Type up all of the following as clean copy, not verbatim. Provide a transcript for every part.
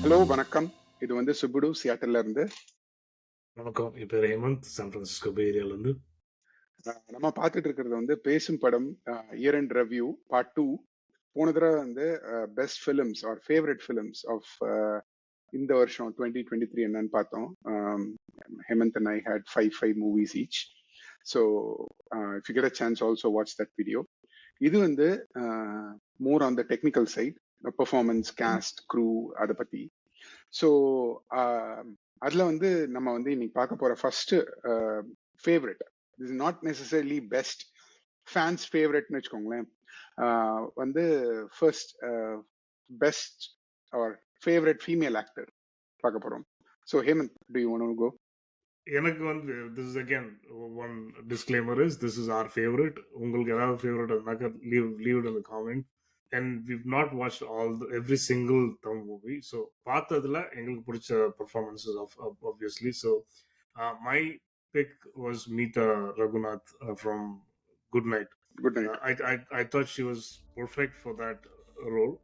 Hello வணக்கம். இது வந்து சுப்புடு சியாட்டில்ல இருந்து. வணக்கம். என் பேர் ஹேமந்த், சான் பிரான்சிஸ்கோ பே ஏரியாலேருந்து. நம்ம பார்த்துட்டு இருக்கிறது வந்து பேசும் படம் இயர் அண்ட் ரிவ்யூ பார்ட் 2. போன தடவை வந்து best films or favourite films of இந்த வருஷம் 2023 என்னன்னு பார்த்தோம். Hemant and I had five movies each. So if you get a chance also watch that video. இது வந்து more on the technical side, performance, cast, crew, அதை பற்றி. ஸோ அதில் வந்து நம்ம வந்து இன்னைக்கு பார்க்க போகிற first favourite, this is not necessarily best, fans ஃபேவரட்னு வச்சுக்கோங்களேன். வந்து first best or favourite female actor பார்க்க போகிறோம். So Hemanth, do you want to go? எனக்கு வந்து this is again one disclaimer is this is our favourite. உங்களுக்கு ஏதாவது ஃபேவரட் இருந்தாக்கா leave it in the comment. And we've not watched every single Tamil movie. So பார்த்ததுல எங்களுக்கு பிடிச்ச performances obviously. So my pick was Meeta Raghunath from Good Night. Good night. I thought she was perfect for that role.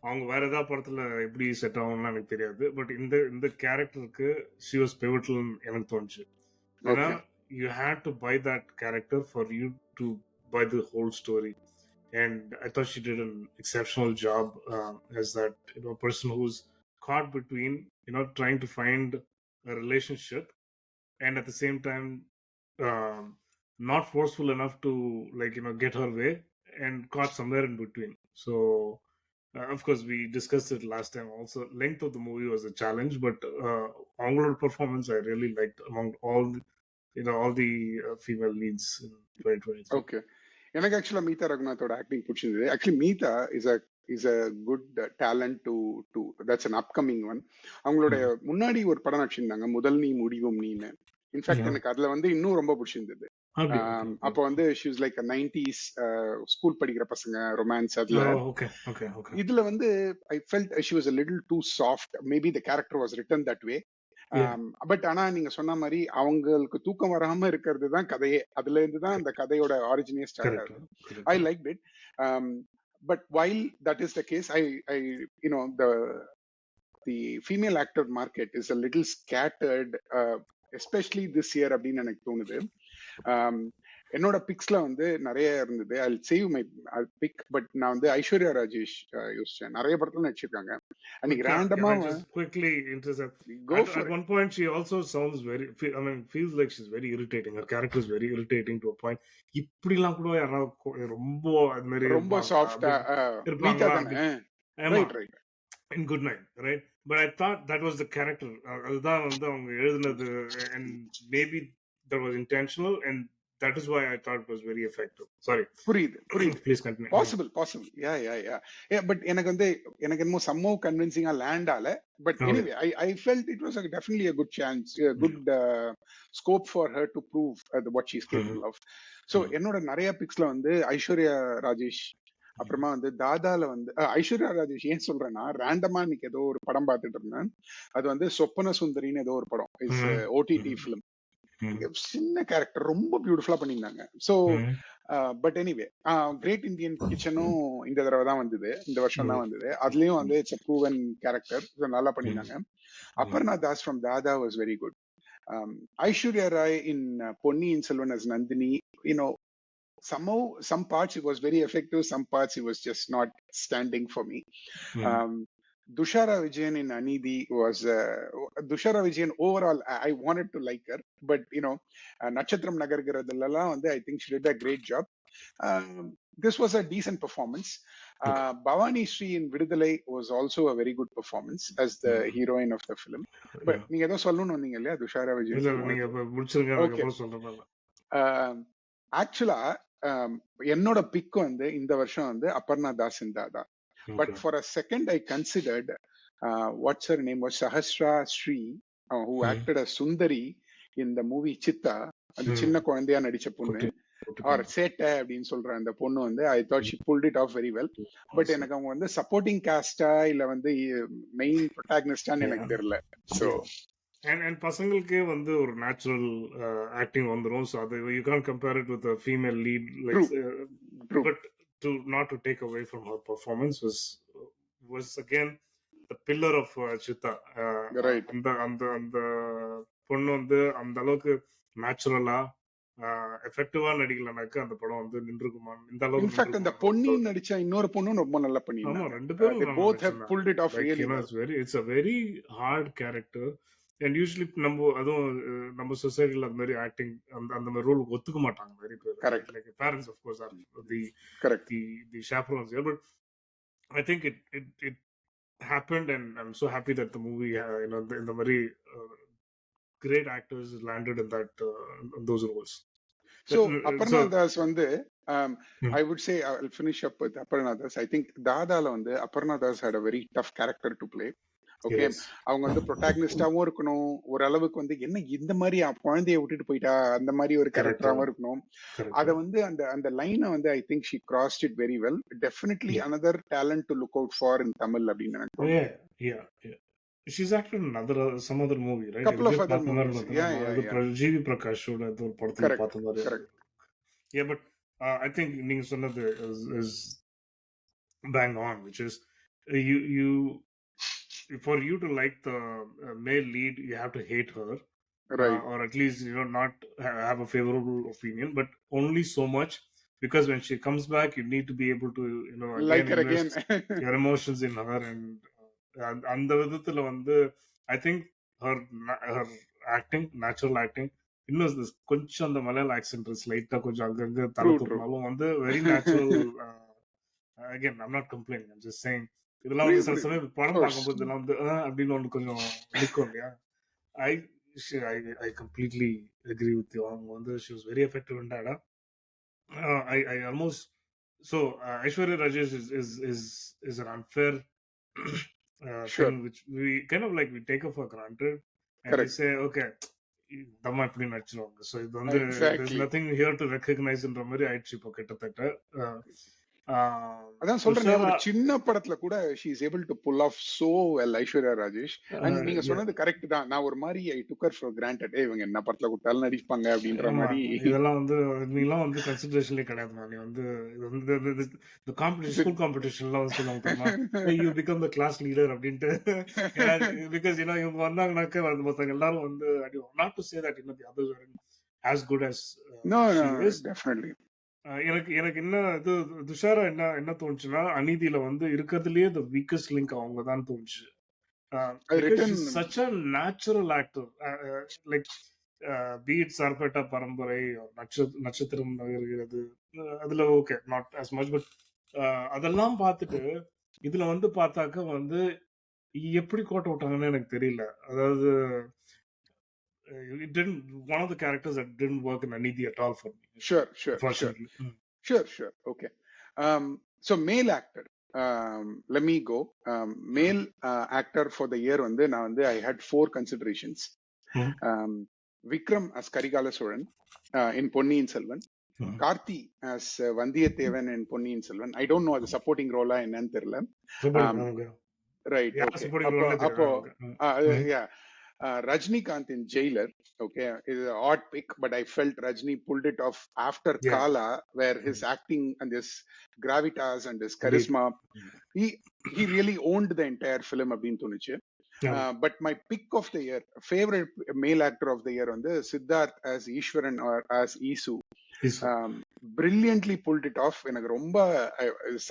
அவங்க வேற ஏதாவது படத்துல எப்படி set ஆகும்னு எனக்கு தெரியாது. பட் இந்த இந்த கேரக்டருக்கு ஷி வாஸ் பிவட்டல் எனக்கு தோணுச்சு. ஏன்னா you had to buy that character for you to buy the whole story. And I thought she did an exceptional job as that person who's caught between trying to find a relationship and at the same time not forceful enough to get her way and caught somewhere in between. So of course we discussed it last time also. Length of the movie was a challenge, but overall performance I really liked among all the female leads in 2023. Okay, எனக்கு ஆக்சுவலா மீதா ரகுநாத்தோட acting பிடிச்சிருந்தது. Actually Meetha is a good talent too that's an upcoming one. அவங்களோட முன்னாடி ஒரு படம் நடிச்சிருந்தாங்க, முதல் நீ முடிவும் நீன்னு. இன்ஃபேக்ட் எனக்கு அதுல வந்து இன்னும் ரொம்ப பிடிச்சிருந்தது. அப்போ வந்து she was like 90s school படிக்கிற பசங்க ரொமான்ஸ். அதுல இதுல வந்து I felt she was a little too soft. Maybe the character was written that way. But ஆனா நீங்க சொன்ன மாதிரி அவங்களுக்கு தூக்கம் வராம இருக்கிறது தான் கதையே. அதுல இருந்து தான் அந்த கதையோட ஆரிஜினே ஸ்டார்ட் ஆகுது. I like it. But while that is the case, I the female actor market is a little scattered, especially this year அப்படின்னு எனக்கு தோணுது. என்னோட பிக்ஸ்ல வந்து நிறைய இருந்தது. I save my pick. But நான் வந்து ஐஸ்வர்யா ராஜேஷ் யோசிச்சேன். நிறைய படத்துல நடிச்சிருக்காங்க. அன்னைக்கு ரேண்டமா quickly intercept. At one point she also sounds very, feels like she's very irritating. Her character is very irritating to a point. இப்படிலாம் கூட யாராவது ரொம்ப அது மாதிரி ரொம்ப சாஃப்ட்டா இருப்பாங்க. Right in Good Night, right? But I thought that was the character. அதுதான் வந்து அவங்க எழுதுனது, and maybe that was intentional, and that is why I thought it was very effective. Sorry. புரியுது. Please continue. Possible. Yeah. But எனக்கு என்னமோ somehow convincing land ஆல. But anyway, I felt it was definitely a good chance, a good scope for her to prove what she's capable of. So என்னோட நிறைய பிக்ஸ்ல வந்து ஐஸ்வர்யா ராஜேஷ், அப்புறமா வந்து தாதால வந்து ஐஸ்வர்யா ராஜேஷ் ஏன் சொல்றேன்னா, ரேண்டமா இன்னைக்கு ஏதோ ஒரு படம் பார்த்துட்டு இருந்தேன். அது வந்து சொப்பன சுந்தரின்னு ஏதோ ஒரு படம், இஸ் OTT ஃபிலிம். சின்ன கேரக்டர் ரொம்ப பியூட்டிஃபுல்லா பண்ணியிருந்தாங்க. So but anyway, great Indian கிச்சனும் இந்த தடவை தான் வந்தது, இந்த வருஷம் தான் வந்தது. அதுலயும் வந்து இட்ஸ் a proven கேரக்டர், நல்லா பண்ணியிருந்தாங்க. Aparna Das from Dada was very good. Aishwarya Rai in Ponniyin Selvan as Nandini, somehow some parts it was very effective, some parts it was just not standing for me. Dushara Vijayan in Anidhi was Dushara Vijayan overall I wanted to like her, but Natchatram Nagargaradalla வந்து I think she did a great job. This was a decent performance. Bhavani Sri in Vidudalai was also a very good performance as the heroine of the film. But நீங்க ஏதோ சொல்லணும்னு வந்தீங்க இல்லையா Dushara Vijayan? ஆக்சுவலா என்னோட big வந்து இந்த வருஷம் வந்து Aparna Das in Dada. But for a second I considered what's her name was Sahasra Sri, who acted as Sundari in the movie Chithha. அந்த சின்ன குழந்தையா நடிச்ச பொண்ணு, ஆர் சேட்டை அப்படின்னு சொல்ற அந்த பொண்ணு வந்து I thought she pulled it of very well. But எனக்கு அவங்க வந்து சப்போர்ட்டிங் காஸ்டா இல்ல வந்து மெயின் ப்ரொட்டாகனிஸ்டான்னு எனக்கு தெரியல. ஸோ and பசங்களுக்கே வந்து ஒரு நேச்சுரல் ஆக்டிங் வந்துரும். ஸோ அது you can compare it with female lead, like but to not to take away from her performance was again the pillar of Chitha. Right. அந்த அந்த அந்த பொண்ணு வந்து அந்த அளவுக்கு நேச்சுரலா எஃபெக்டிவா நடிக்கலனாக்க அந்த படம் வந்து நின்றுக்குமா, இந்த அளவுக்கு இன்ஃபேக்ட் அந்த நின்றுக்குமான்னு ஒரு பொன்னியின் doubt. நடிச்ச இன்னொரு பொண்ணும் ரொம்ப நல்லா ஆமா, பண்ணியிருந்தாங்க. ரெண்டு They பேரும் நல்லா both have நடிச்சிருந்தாங்க. pulled it off like really you know well. It's a very hard character. And usually நம்ம அதுவும் நம்ம சொசைட்டில அந்த மாதிரி ஆக்டிங் அந்த அந்த மாதிரி ரோல் ஒத்துக்க மாட்டாங்க நிறைய பேர். Correct. Like parents of course are the Correct. The the chaperones here, but I think it happened, and I'm so happy that the movie, in the very great actors landed in that those roles. So So Aparna Das வந்து hmm, I would say I'll finish up with Aparna Das. I think தாதால வந்து Aparna Das had a very tough character to play. Okay, yes, அவங்க வந்து ப்ரொட்டாகனிஸ்டாவும் இருக்கணும், ஓரளவுக்கு வந்து என்ன இந்த மாதிரி குழந்தைய விட்டுட்டு போயிட்டா அந்த மாதிரி ஒரு correct, கேரக்டராகவும் இருக்கணும். correct. அத வந்து அந்த அந்த லைனை வந்து I think she crossed it very well. Definitely Yeah. Another talent to look out for இன் தமிழ் அப்படின்னு எனக்கு தோணுது. Yeah. She's acted in some other movie, right? Couple of எங்கேயோ other பார்த்த மாதிரி movies. இருந்தது. Yeah, நம்ம yeah, இது yeah. ஜிவி பிரகாஷோட ஏதோ ஒரு படத்துல Correct, பார்த்த மாதிரி. correct. Yeah, but I think நீங்க சொன்னது is bang on, which is you for you to like the male lead, you have to hate her, Right. or at least not have a favorable opinion, but only so much, because when she comes back, you need to be able to again Like her again. invest your emotions in her, and அந்த விதத்துல வந்து I think her acting, natural acting, இன்னும் கொஞ்சம் அந்த மலையாள accent லைட்டா கொஞ்சம் அங்கங்க தலை True, true. தூக்கினாலும் வந்து very natural. Again I'm not complaining, I'm just saying. இதெல்லாம் வந்து புரியுது, சில புரியுது. சமயம் Of படம் course. பார்க்கும்போது இதெல்லாம் வந்து அப்படின்னு ஒன்று கொஞ்சம் நிற்கும் இல்லையா. I I completely agree with you. அவங்க வந்து she was very effective in that. I almost so Aishwarya Rajesh is an unfair Sure. thing which we kind of like we take it for granted, and we Correct. say okay, தம்மா இப்படி நடிச்சிருவாங்க. So இது வந்து there's Exactly. nothing here to recognizeன்ற மாதிரி ஆயிடுச்சு இப்போ கிட்டத்தட்ட. அதான் சொல்றேனே, துஷாரா, ஒரு சின்ன படத்துல கூட she is able to pull off so well, Aishwarya Rajesh. And நீங்க yeah, சொன்னது கரெக்ட் தான். நான் ஒரு மாதிரி ஐ took her for granted. இவங்க என்ன படத்துல கொடுத்தாலும் நடிப்பாங்க அப்படின்ற ஆமா, மாதிரி. இதெல்லாம் வந்து நீலாம் வந்து கன்சிடரேஷன்லேயே கிடையாதுமா. நீ வந்து இது வந்து இந்த காம்படிஷன், ஸ்கூல் காம்படிஷன்லாம் வந்து சொல்லுவாங்க தெரியுமா, you become the class leader அப்படின்ட்டு. பிகாஸ் இவங்க வந்தாங்கனாக்க மற்றவங்க எல்லாரும் வந்து not to say that the others are as good as No, she no, is. definitely. எனக்கு என்ன இது துஷாரா என்ன தோணுச்சுன்னா, அநீதியில வந்து இருக்கிறதுலயே the weakest link அவங்க தான் தோணுச்சு. Because she's such a natural actor. Like be it Sarpatta பரம்பரை, நட்சத்திரம் நகர்கிறது, அதுல okay not as much, but அதெல்லாம் பார்த்துட்டு இதுல வந்து பார்த்தாக்க வந்து எப்படி கோட்டை விட்டாங்கன்னு எனக்கு தெரியல. அதாவது it didn't, one of the characters that didn't work in Anidhi at all for me. Sure. Unfortunately. Sure. Okay. So male actor. Let me go. Male actor for the year வந்து நான் வந்து I had 4 considerations. Vikram as Karigala Soran in Ponniyin Selvan. Karthi as Vandiyathavan in Ponniyin Selvan. I don't know the supporting role என்னன்னு தெரியல. Right. Okay. அப்போ yeah. Rajnikant in Jailer, okay, is an odd pick, but I felt Rajni pulled it off after Kala, where his acting and his gravitas and his charisma, he really owned the entire film. But my pick of the year, favorite male actor of the year, on the Siddharth as Ishwaran or as Isu. Brilliantly pulled it off. எனக்கு ரொம்ப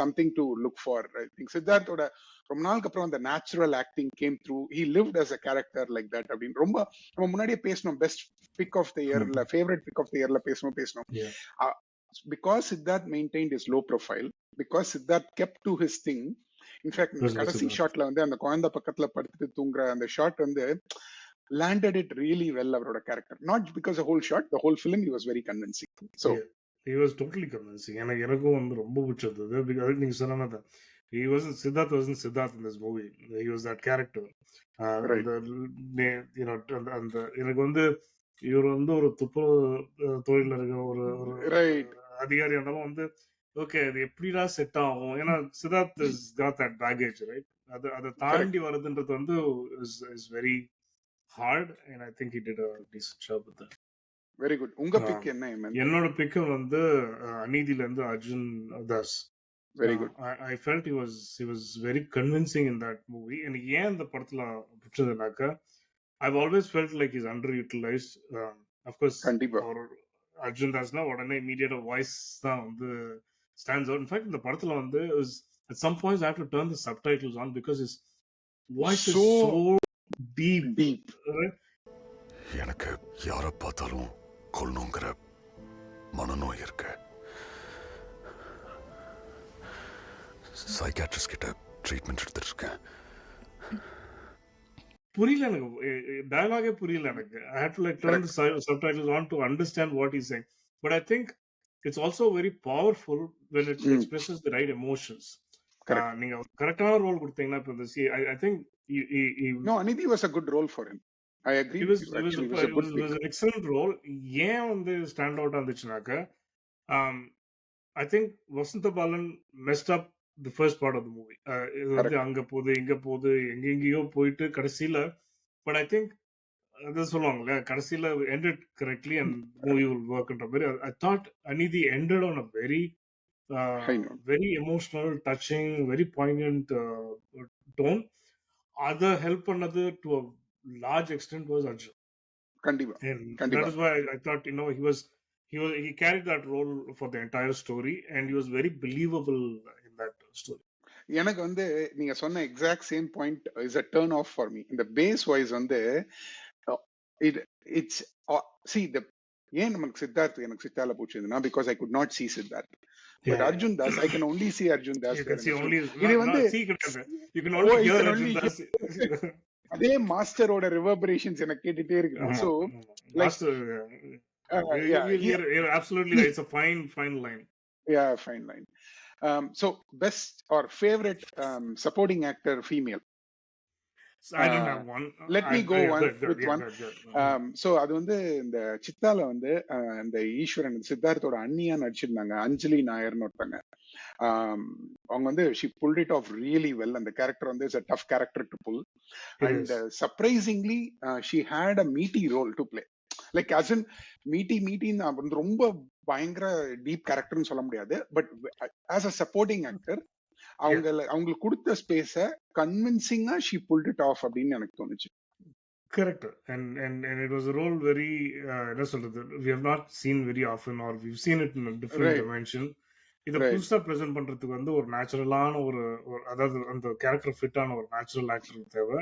something to look for. I think சித்தார்த்தோட ரொம்ப நாளுக்கு அப்புறம் அந்த natural acting came through. He lived as a character like that அப்படின்னு ரொம்ப நம்ம முன்னாடியே பேசணும். பெஸ்ட் பிக் ஆஃப் த இயர்ல, ஃபேவரட் பிக் ஆஃப் த இயர்ல பேசணும். Because Siddharth maintained is low profile, because Siddharth kept to his thing. In fact கடைசி ஷாட்ல வந்து அந்த குழந்தை பக்கத்துல படுத்துட்டு தூங்குற அந்த ஷாட் வந்து landed it really well, அவரோட character. Not because the whole shot, the whole film he was very convincing. So he was totally convincing. எனக்கும் வந்து ரொம்ப பிடிச்சது. because நீங்க சொன்னது, Siddharth wasn't Siddharth in this movie. He was that character. right. அந்த எனக்கு வந்து இவர் வந்து ஒரு துப்புரவு தொழில இருக்க ஒரு அதிகாரி இருந்தாலும் வந்து ஓகே அது எப்படிடா செட் ஆகும். ஏன்னா Siddharth has got that baggage, right? அதை தாண்டி வருதுன்றது வந்து is very hard, and I think he did a decent job with that. Very good. உங்க பிக் என்ன? என்னோட பிக் வந்து அநீதில இருந்து Arjun Das. Very good. I felt he was very convincing in that movie. And ஏன் அந்த படத்துல பிடிச்சதுனாக்கா, I've always felt like he's underutilized. Of course, கண்டிப்பா. our Arjun Dasna உடனே immediate voice தான் வந்து stands out. In fact, இந்த படத்துல வந்து at some points I have to turn the subtitles on because his voice is so deep. Right? எனக்கு யாரை பார்த்தாலும் கொல்லணுங்கிற மனநோய் இருக்கு. சைக்காட்ரிஸ்ட் கிட்ட ட்ரீட்மெண்ட் எடுத்துட்டு இருக்கேன். புரியல எனக்கு, டயலாகே புரியல எனக்கு. I had to like turn the subtitles on to understand what he's saying. But I think it's also very powerful when it expresses the right emotions. நீங்க கரெக்டான ரோல் கொடுத்தீங்கன்னா இப்ப இந்த I think no, Anidhi was a good role for him. I agree. It was an excellent role. ஏன் வந்து stand out ஆந்துச்சுனாக்க, I think Vasantha Balan messed up the first part of the movie. இது வந்து அங்க போகுது இங்க போகுது எங்கெங்கயோ போயிட்டு கடைசியில, but I think அது சொல்லுவாங்கல்ல கடைசியில ended correctly and movie will work ன்ற மாதிரி. I thought Anidhi ended on a very emotional, touching, very poignant tone. Other help பண்ணது to a large extent was Arjun. Kandiba. And that is why I thought, he carried that role for the entire story and he was very believable in that story. எனக்கு வந்து நீங்க சொன்ன exact same point is a turn off for me. இந்த base wise வந்து it's see the ஏன் நமக்கு சித்தார்த் எனக்கு சித்தால போச்சுதுன்னா because I could not see Siddharth. But Arjun Das, I can only see Arjun Das. You can see only, you can only hear Arjun Das. அதே மாஸ்டரோட ரிவர்பரேஷன்ஸ் எனக்கு கேட்டுட்டே இருக்கு. So master, you're absolutely right. It's a fine line. Yeah, fine line. So best or favorite supporting actor female. So I don't have one. Let me go with one. So அது வந்து இந்த சித்தால வந்து இந்த ஈஸ்வரன் சித்தார்த்தோட அண்ணியா நடிச்சிருந்தாங்க, அஞ்சலி நாயர்னு ஒருத்தங்க. அவங்க வந்து she pulled it off really well. அந்த கேரக்டர் வந்து is a tough character to pull. And surprisingly she had a meaty role to play. Like as in meaty ரொம்ப பயங்கர டீப் கேரக்டர்னு சொல்ல முடியாது, but as a supporting actor அவங்களுக்கு கொடுத்த ஸ்பேஸ கன்வின்சிங்கா she pulled it off அப்படின்னு எனக்கு தோணுச்சு. Correct. And it was a role very என்ன சொல்றது, we have not seen very often or we've seen it in a different dimension. இத புதுசா பிரசன்ட் பண்றதுக்கு வந்து ஒரு நேச்சுரலான ஒரு அதாவது அந்த கேரக்டர் ஃபிட்டான ஒரு நேச்சுரல் ஆக்டர் தேவை.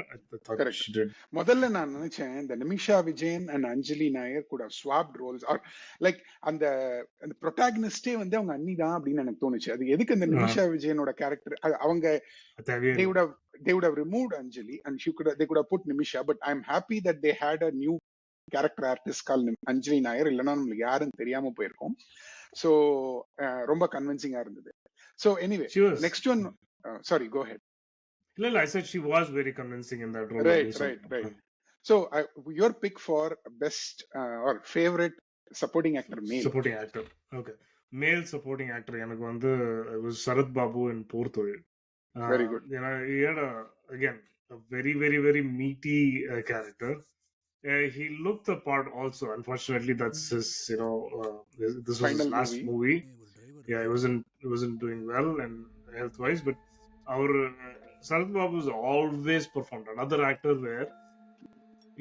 முதல்ல நான் நினைச்சேன் இந்த நிமிஷா விஜயன் அண்ட் அஞ்சலி நாயர் கூட ஸ்வாப்ட் ரோல்ஸ் ஆர் லைக் அந்த ப்ரொட்டாகனிஸ்டே வந்து அவங்க அண்ணி தான் அப்படின்னு எனக்கு தோணுச்சு. அது எதுக்கு அந்த நிமிஷா விஜயனோட கேரக்டர் அவங்க they would have removed Anjali and they could have put Nimisha, but I'm happy that they had a new character artist called Anjali Nair. இல்லைன்னா நம்மளுக்கு யாரும் தெரியாம போயிருக்கோம். So ரொம்ப கன்வின்சிங்கா இருந்தது. So anyway, next one, sorry, go ahead. No, I said she was very convincing in that role. Right. So your pick for best or favorite supporting actor male. Supporting actor. Okay. Male supporting actor எனக்கு வந்து was Sarath Babu in Thozhil. Very good. He had again a very very very meaty character. He looked the part also. Unfortunately, that's his. This was his last movie. Yeah, he wasn't doing well and health wise. But our Sarath Babu has always performed. Another actor where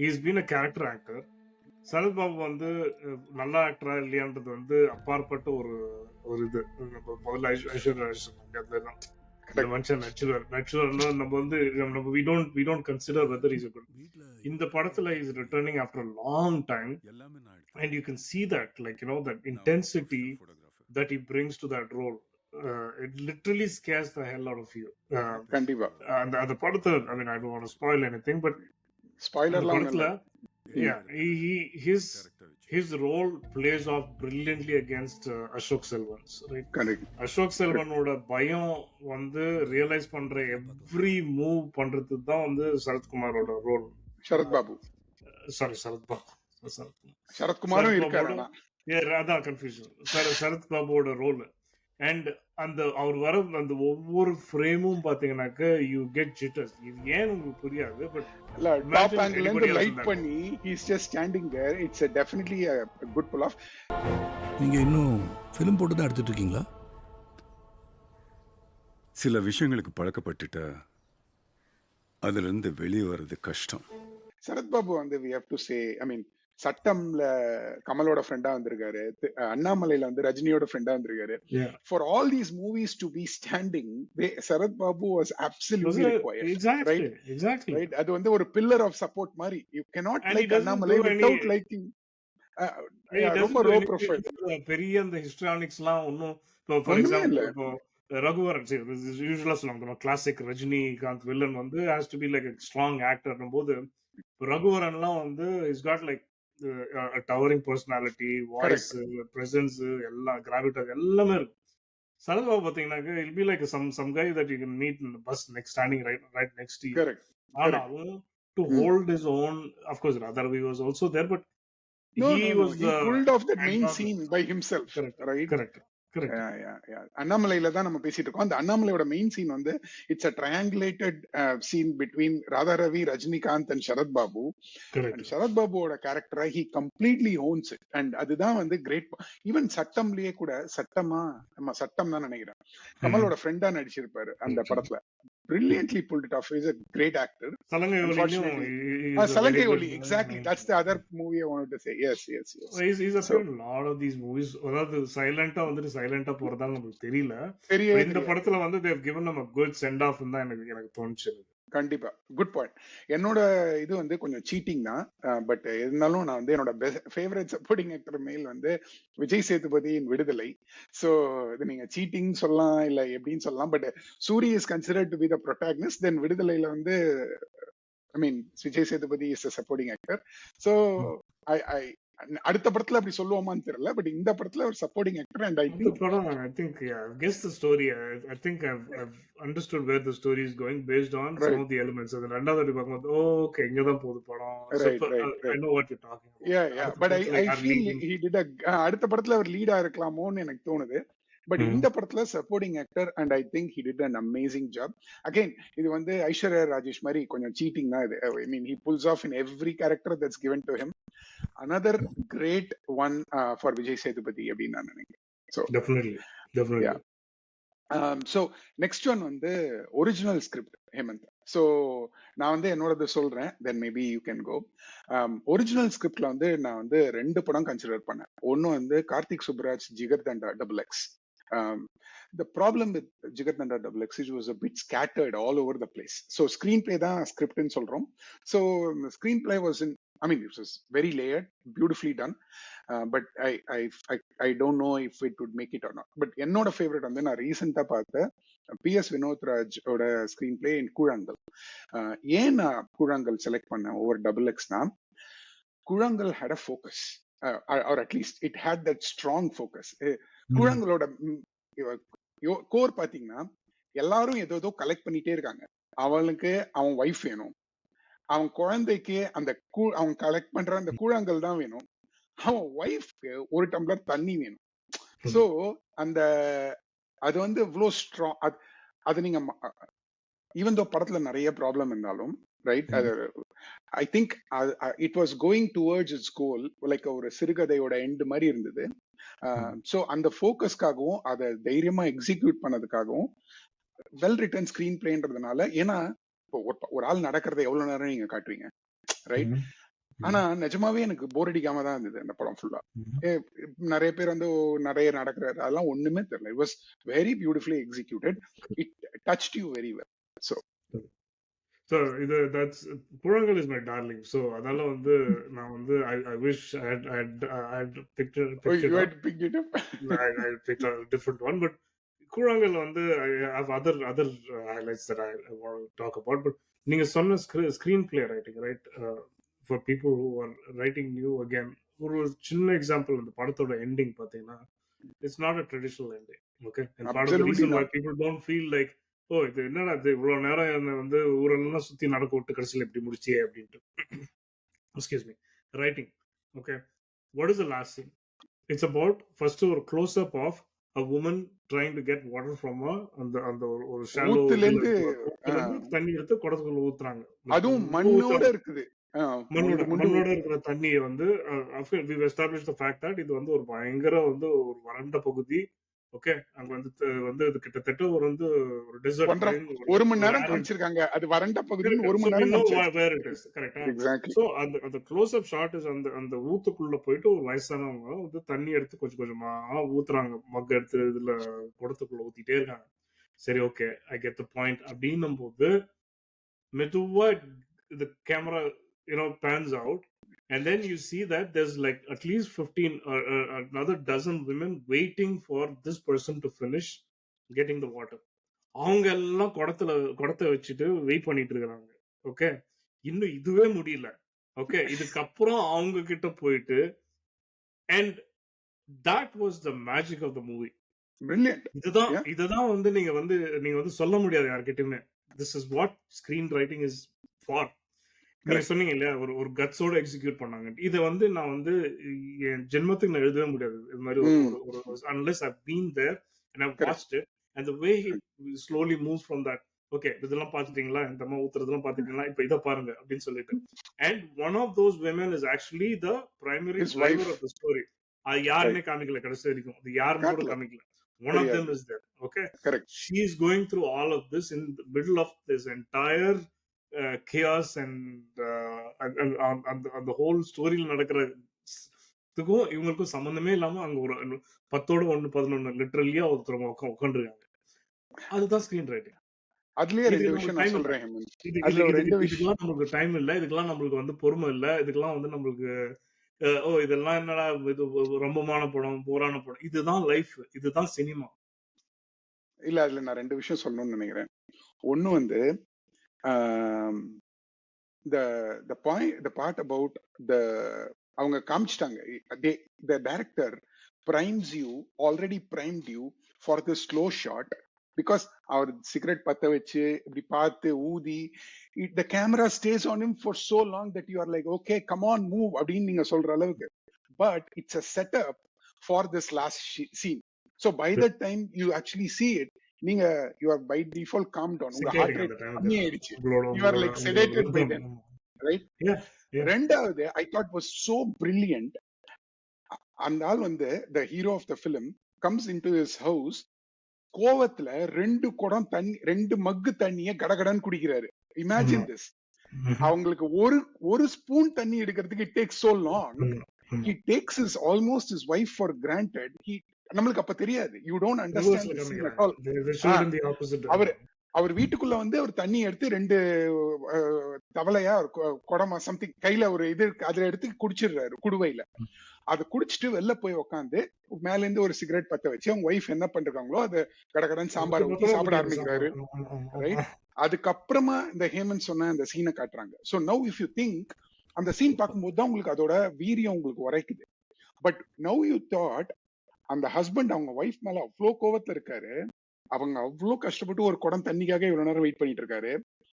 he's been a character actor. Sarath Babu வந்து நல்ல ஆக்டரா இல்லையான்றது வந்து அப்பாற்பட்ட ஒரு இது. முதல்ல ஐஸ்வர்யா சொன்னாங்க the mention natural நம்ம வந்து we don't consider whether he's a good. இந்த படத்துல he's returning after a long time and you can see that that intensity that he brings to that role. It literally scares the hell out of you. கண்டிப்பா. அந்த படத்தை I mean I don't want to spoil anything, but spoiler படத்துல his role plays off brilliantly against Ashok Selvan's, right? Correct. Ashok Selvan-ஓட பயம் வந்து realise பண்ற every move பண்றது தான் வந்து சரத்குமாரோட ரோல். சரத்குமாரும் இருக்காரு. அதான் கன்ஃபியூஷன். சரத்பாபுவோட ரோல் அண்ட் அந்த அவர் வர அந்த ஒவ்வொரு ஃப்ரேமும் பாத்தீங்கன்னாக்க யூ கெட் ஜிட்டர்ஸ். இது ஏன் உங்களுக்கு புரியாது, பட் டாப் ஆங்கிள் இருந்து லைட் பண்ணி he is just standing there. It's definitely a good pull off. நீங்க இன்னும் film போட்டு தான் எடுத்துட்டு இருக்கீங்களா? சில விஷயங்களுக்கு பழக்கப்பட்டுட்டா அதுல இருந்து வெளியே வர்றது கஷ்டம். சரத்பாபு வந்து we have to say, I mean, சட்டம்ல கமலோட ஃப்ரெண்டா வந்திருக்காரு, அண்ணாமலையில வந்து ரஜினியோட ஃப்ரெண்டா வந்திருக்காரு. Yeah. For all these movies to be standing, Sarath Babu was absolutely required. Exactly, Right? exactly. Right? அது வந்து ஒரு pillar of support மாதிரி. You cannot And he like doesn't Annamalai do any. without liking. He ரொம்ப doesn't do low any profile. பெரிய அந்த ஹிஸ்டானிக்ஸ்லாம் ஒன்றும். இப்போ for ஒண்ணுமே இல்ல. எக்ஸாம்பிள் இப்போ ரகுவரன் யூஸ்வலாக சொல்லுவாங்க கிளாசிக் ரஜினிகாந்த் வில்லன் வந்து has to be like strong ஆக்டர்னும் போது ரகுவரன்லாம் வந்து is got like towering personality, voice, presence, எல்லாம் கிராவிட்டி எல்லாமே இருக்கு. சரத்பாபு பார்த்தீங்கன்னாக்க will be like some guy that you can meet in bus next standing right next to you. ஆனாலும் to hold his own, of course rather we was also there, but No, he was he the pulled off that main scene by himself. Right? Correct. அண்ணாமலையில தான் நம்ம பேசிட்டு இருக்கோம். அந்த அண்ணாமலையோட main scene வந்து it's a triangulated scene between Radha Ravi, Rajinikanth and Sarath Babu. And Sarath பாபுவோட கேரக்டரை he completely owns it. And அதுதான் வந்து கிரேட். ஈவன் சட்டம்லயே கூட சட்டம் தான் நினைக்கிறேன், கமலோட ஃப்ரெண்டா நடிச்சிருப்பாரு அந்த படத்துல. Brilliantly pulled it off. He's a great actor. Salangai Oli, exactly. That's the other movie I wanted to say. Yes. He's appeared in a lot of these movies. அதாவது சைலண்டா வந்துட்டு சைலண்டா போறதால நமக்கு தெரியல. இந்த படத்துல வந்து they have given him a good send off தான் எனக்கு தோணுச்சு. கண்டிப்பா குட் பாயிண்ட். என்னோட இது வந்து கொஞ்சம் சீட்டிங் தான், பட் இருந்தாலும் நான் வந்து என்னோட ஃபேவரட் சப்போர்ட்டிங் ஆக்டர் மேல் வந்து விஜய் சேதுபதியின் விடுதலை. ஸோ இது நீங்க சீட்டிங் சொல்லலாம் இல்ல எப்படின்னு சொல்லலாம், but Soori is considered to be the protagonist. Then விடுதலையில வந்து I mean Vijay Sethupathi is the supporting actor. So அடுத்த படத்துல அப்படி சொல்லுவோமான்னு தெரியல, பட் இந்த படத்துல ஒரு supporting actor. And I think I've guessed the story. I think I've understood where the story is going based on some of the elements. And ரெண்டாவது பார்க்கும்போது ஓகே இங்க தான் போகுது படம். I know what you're talking about. Yeah, but I feel he did அடுத்த படத்துல அவர் லீடா இருக்கலாமோன்னு எனக்கு தோணுது. பட் இந்த படத்துல supporting actor and I think he did an amazing job. Again இது வந்து ஐஸ்வர்யா ராஜேஷ் மாதிரி கொஞ்சம் சீட்டிங் தான் இது. I mean he pulls off in every character that's given to him. Another great one for Vijay Sethupathi அப்படின்னு நான் நினைக்கிறேன். So definitely yeah. So next one வந்து original script ஹேமந்த். So நான் வந்து என்னோடது சொல்றேன், then maybe you can go. Original scriptல வந்து நான் வந்து 2 படம் கன்சிடர் பண்ணேன். ஒன்னு வந்து Karthik Subraj jigarthanda XX. The problem with Jigardanda XX, it was a bit scattered all over the place. So screenplay தான் script ன்னு சொல்றோம். So the screenplay was in, I mean, it was very layered, beautifully done, but I don't know if it would make it or not. But என்னோட favourite வந்து நான் ரீசெண்டா பார்த்த PS Vinodraj ஓட screen play in கூழாங்கல். ஏன் நான் கூழாங்கல் செலக்ட் பண்ணேன் ஓவர் XX-னா, கூழாங்கல் had a focus, or at least it had that strong focus. கூழாங்கலோட கோர் பாத்தீங்கன்னா எல்லாரும் ஏதோ கலெக்ட் பண்ணிட்டே இருக்காங்க. அவனுக்கு அவன் ஒய்ஃப் வேணும், அவன் குழந்தைக்கு அந்த அவன் கலெக்ட் பண்ற அந்த கூழாங்கல் தான் வேணும், அவன் ஒய்ஃப்க்கு ஒரு டம்ளர் தண்ணி வேணும். சோ அந்த அது வந்து இவ்வளவு ஸ்ட்ராங். அது நீங்க ஈவன் தோ படத்துல நிறைய ப்ராப்ளம் இருந்தாலும் ரைட், அது I think it was going towards it's goal, like ஒரு சிறுகதையோட எண்ட் மாதிரி இருந்தது. சோ அந்த ஃபோக்கஸ்க்காகவும் அதை தைரியமா எக்ஸிக்யூட் பண்ணதுக்காகவும் வெல் ரிட்டன் ஸ்கிரீன் பிளேன்றதுனால. ஏன்னா ஒரு ஆள் நடக்கிறத எவ்வளவு நேரம் நீங்க காட்டுவீங்க, ரைட்? ஆனா நிஜமாவே எனக்கு போர் அடிக்காம தான் இருந்தது அந்த படம் ஃபுல்லா. நிறைய பேர் வந்து நிறைய நடக்கிறாரு, அதெல்லாம் ஒண்ணுமே தெரியல. It was very beautifully executed. It touched you very well. So that's Purangal is my darling. So அதனால வந்து நான் வந்து I wish I had picked it up. You had picked it up. I picked a different one, but Purangal வந்து I have other highlights that I want to talk about. But நீங்க சொன்ன screenplay writing, right? For people who are writing new again, ஒரு சின்ன example இந்த படத்தோட ending பாத்தீங்கன்னா it's not a traditional ending. Okay, and part of the reason why people don't feel like இது என்னடா இது இவ்வளவு நேரம் என்ன வந்து ஊரெல்லாம் சுத்தி நடக்க விட்டு கடைசியில் எப்படி முடிச்சியே அப்படின்ட்டு. Excuse me. Writing. Okay, what is the last scene? It's about first ஒரு close up of a woman trying to get water from அந்த ஒரு ஷாலோ தண்ணி எடுத்து குடத்துக்குள்ள ஊத்துறாங்க. அதுவும் மண்ணோட இருக்குது. மண்ணோட இருக்கிற தண்ணியை வந்து we established the fact that இது வந்து ஒரு பயங்கர வந்து ஒரு வறண்ட பகுதி, ஓகே, அங்க வந்து இது கிட்டத்தட்ட ஒரு டெசர்ட் ஒன்றரை மாதிரி ஒரு மணி ஒரு நேரம் arid. காமிச்சிருக்காங்க. அது வறண்ட பகுதின்னு Correct. ஒரு So மணி we நேரம் know காமிச்சாச்சு. where it is. Correct. Exactly. So அந்த க்ளோஸ் அப் ஷாட் இஸ் அந்த ஊத்துக்குள்ள போயிட்டு ஒரு வயசானவங்க வந்து தண்ணி எடுத்து கொஞ்சம் கொஞ்சமா ஊத்துறாங்க. மக் எடுத்து இதுல குடத்துக்குள்ள ஊத்திட்டே இருக்காங்க. சரி, okay, I get the point அப்படின்னும் போது மெதுவா the camera pans out, and then you see that there's like at least 15 or another dozen women waiting for this person to finish getting the water. அவங்க எல்லாம் குடத்தை வச்சுட்டு wait பண்ணிட்டு இருக்காங்க. Okay, இன்னும் இதுவே முடியல. ஓகே, இதுக்கப்புறம் அவங்க கிட்ட போயிட்டு and that was the magic of the movie. Brilliant. இதுதான் வந்து நீங்க வந்து சொல்ல முடியாது யார்கிட்டயுமே. This is what screen writing is for. நீங்க சொன்னீங்க இல்லையா, ஒரு கட்ஸோட எக்ஸிக்யூட் பண்ணாங்க. இதை வந்து நான் வந்து என் ஜென்மத்துக்கு நான் எழுதவே முடியாது. இது மாதிரி ஒரு unless I've been there and I've watched it and the way he slowly moves from that. Okay, இதெல்லாம் பாத்துட்டீங்களா, இந்த அம்மா ஊத்துறதெல்லாம் பாத்துட்டீங்களா, இப்ப இதை பாருங்க அப்படின்னு சொல்லிட்டு. And one of those women is actually the primary driver of the story. அது யாருன்னே காமிக்கல கடைசி வரைக்கும். அது யாருன்னு கூட காமிக்கல. One of them is there. Okay, she is going through all of this in the middle of this entire chaos and அந்த ஹோல் ஸ்டோரியில நடக்கிறதுக்கும் இவங்களுக்கும் சம்பந்தமே இல்லாம அங்க ஒரு 10 1 11 லிட்டரலியா ஒருத்தர் உட்காந்துருக்காங்க. அதுதான் ஸ்கிரீன் ரைட்டிங். அதுலயே ரெண்டு விஷயம் நான் சொல்றேன். இதுக்கெல்லாம் நம்மளுக்கு டைம் இல்ல, இதுக்கெல்லாம் நம்மளுக்கு வந்து பொறுமை இல்ல, இதுக்கெல்லாம் வந்து நம்மளுக்கு இதெல்லாம் என்னடா இது ரொம்பமான படம், போரான படம். இதுதான் லைஃப், இதுதான் சினிமா. இல்ல, அதுல நான் ரெண்டு விஷயம் சொல்லணும்னு நினைக்கிறேன். ஒண்ணு வந்து the part about அவங்க காமிச்சிட்டாங்க. the director already primed you for the slow shot because அவர் சிகரெட் பத்த வச்சு இப்படி பார்த்து ஊதி the camera stays on him for so long that you are like, okay, come on, move அப்படின்னு நீங்க சொல்ற அளவுக்கு. But it's a setup for this last scene. So by the time you actually see it, நீங்க you are by default calm down. உங்க heart rate கம்மி ஆயிடுச்சு. You are like sedated by then, right? ரெண்டாவது I thought was so brilliant. அந்த ஆள் வந்து the hero of the film comes into his house, கோவத்துல 2 மக்கு தண்ணிய கடகடன்னு குடிக்கிறாரு. Imagine this. அவங்களுக்கு ஒரு ஸ்பூன் தண்ணி எடுக்கிறதுக்கு it takes so long. He takes almost his wife for granted. நம்மளுக்கு அப்ப தெரியாது. You don't understand the scene at all. அவர் வீட்டுக்குள்ள வந்து ஒரு தண்ணி எடுத்து 2 தவளையா குடமா சம்திங் கையில ஒரு இது அதுல எடுத்து குடிச்சிடுறாரு குடுவையில. அதை குடிச்சிட்டு வெளில போய் உட்காந்து மேல இருந்து ஒரு சிகரெட் பத்த வச்சு அவங்க ஒய்ஃப் என்ன பண்றாங்களோ அதை கடகடன் சாம்பார் ஊத்தி சாப்பிட ஆரம்பிக்கிறாரு. ரைட். அதுக்கப்புறமா இந்த ஹேமந்த் சொன்ன அந்த சீனை காட்டுறாங்க. So now if you think அந்த சீன் பார்க்கும்போது தான் உங்களுக்கு அதோட வீரியம் உங்களுக்கு உரைக்குது. பட் நவ் யூ தாட் அந்த ஹஸ்பண்ட் அவங்க ஒய்ஃப் மேல அவ்வளோ கோவத்துல இருக்காரு. அவங்க அவ்வளோ கஷ்டப்பட்டு ஒரு குடம் தண்ணிக்காக இவ்வளவு நேரம் வெயிட் பண்ணிட்டு இருக்காரு.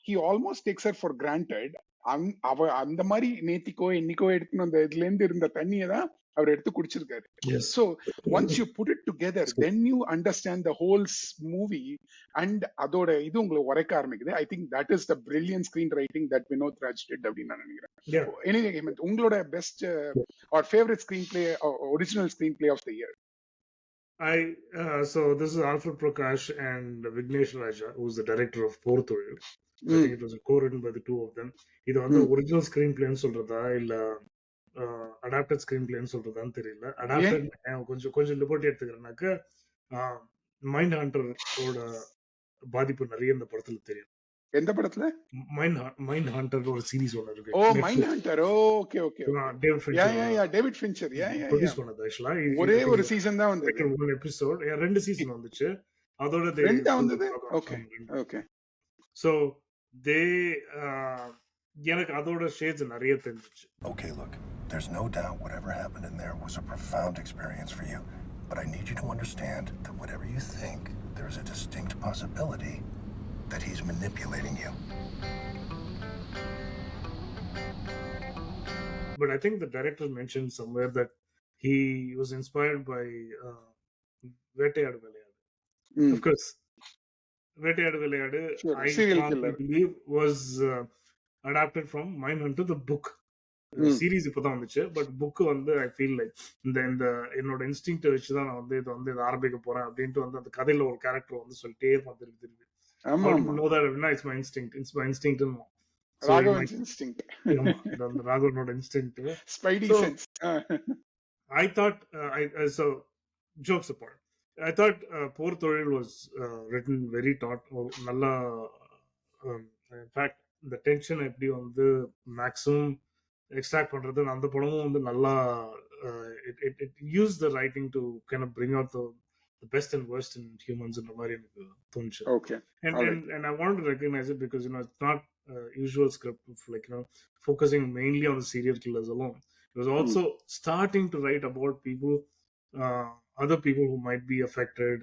he almost takes her for granted. அந்த மாதிரி நேத்திக்கோ இன்னைக்கோ எடுத்துன்னு அந்த இதுல இருந்து இருந்த தண்ணியை தான் அவர் எடுத்து குடிச்சிருக்காரு. So once you put it together, then you understand the whole movie and அதோட இது உங்களுக்கு உரைக்க ஆரம்பிக்குது. I think that is the brilliant screenwriting that Vinod Raj did அப்படின்னு நான் நினைக்கிறேன். Anyway, உங்களோட best or favorite screenplay or original screenplay of the year? So this is Alfred Prakash and Vignesh Raja, who's the director of Thozhil. I think it was co-written by the two of them. இது வந்து original screen பிளேன்னு சொல்றதா இல்ல adapted screen பிளேன்னு சொல்றதான்னு தெரியல. Adapted கொஞ்சம் liberty எடுத்துக்கிறேன்னாக்க mind ஹண்டரோட பாதிப்பு நிறைய இந்த படத்துல தெரியும். எந்த படத்துல? மைண்ட் ஹண்டர் ஒரு சீரிஸ் ஒன்னு இருக்கு. Oh, mind hunter. Okay okay. David Fincher produce பண்ணது. ஆக்சுவலா ஒரே ஒரு சீசன் தான் வந்தது. ஒரு எபிசோட் 2 சீசன் வந்துச்சு. அதோட ரெண்டா வந்தது. Okay okay. சோ எனக்கு அதோட ஷேட்ஸ் நிறைய தெரிஞ்சிச்சு. Okay, look, there's no doubt whatever happened in there was a profound experience for you, but I need you to understand that whatever you think, there is a distinct possibility that he's manipulating you. But I think the director mentioned somewhere that he was inspired by Vettayadu Vilayadu. Of course, Vettayadu Vilayadu, I believe, was adapted from Mindhunter, the book. Series இப்பதான் வந்துச்சு. But book வந்து I feel like இந்த இந்த என்னோட instinct வச்சுதான் நான் வந்து இதை ஆரம்பிக்க போறேன் அப்படின்ட்டு வந்து அந்த கதையில ஒரு கேரக்டர் வந்து சொல்லிட்டே இருப்பான் திருப்பி know that அப்படின்னா it's my instinct Raghavan's instinct. அந்த ராகவனோட instinct spidey sense. I thought so jokes apart, I thought Por Thozhil was written very taut. Nalla in fact the tension எப்படி வந்து மேக்ஸிமம் எக்ஸ்ட்ராக்ட் பண்றது அந்த படமும் வந்து நல்லா it used the writing to kind of bring out the best and worst in humans ன்ற மாதிரி எனக்கு தோணுச்சு. Okay. And I want to recognize it because it's not usual script of like focusing mainly on the serial killers alone. It was also starting to write about people, other people who might be affected.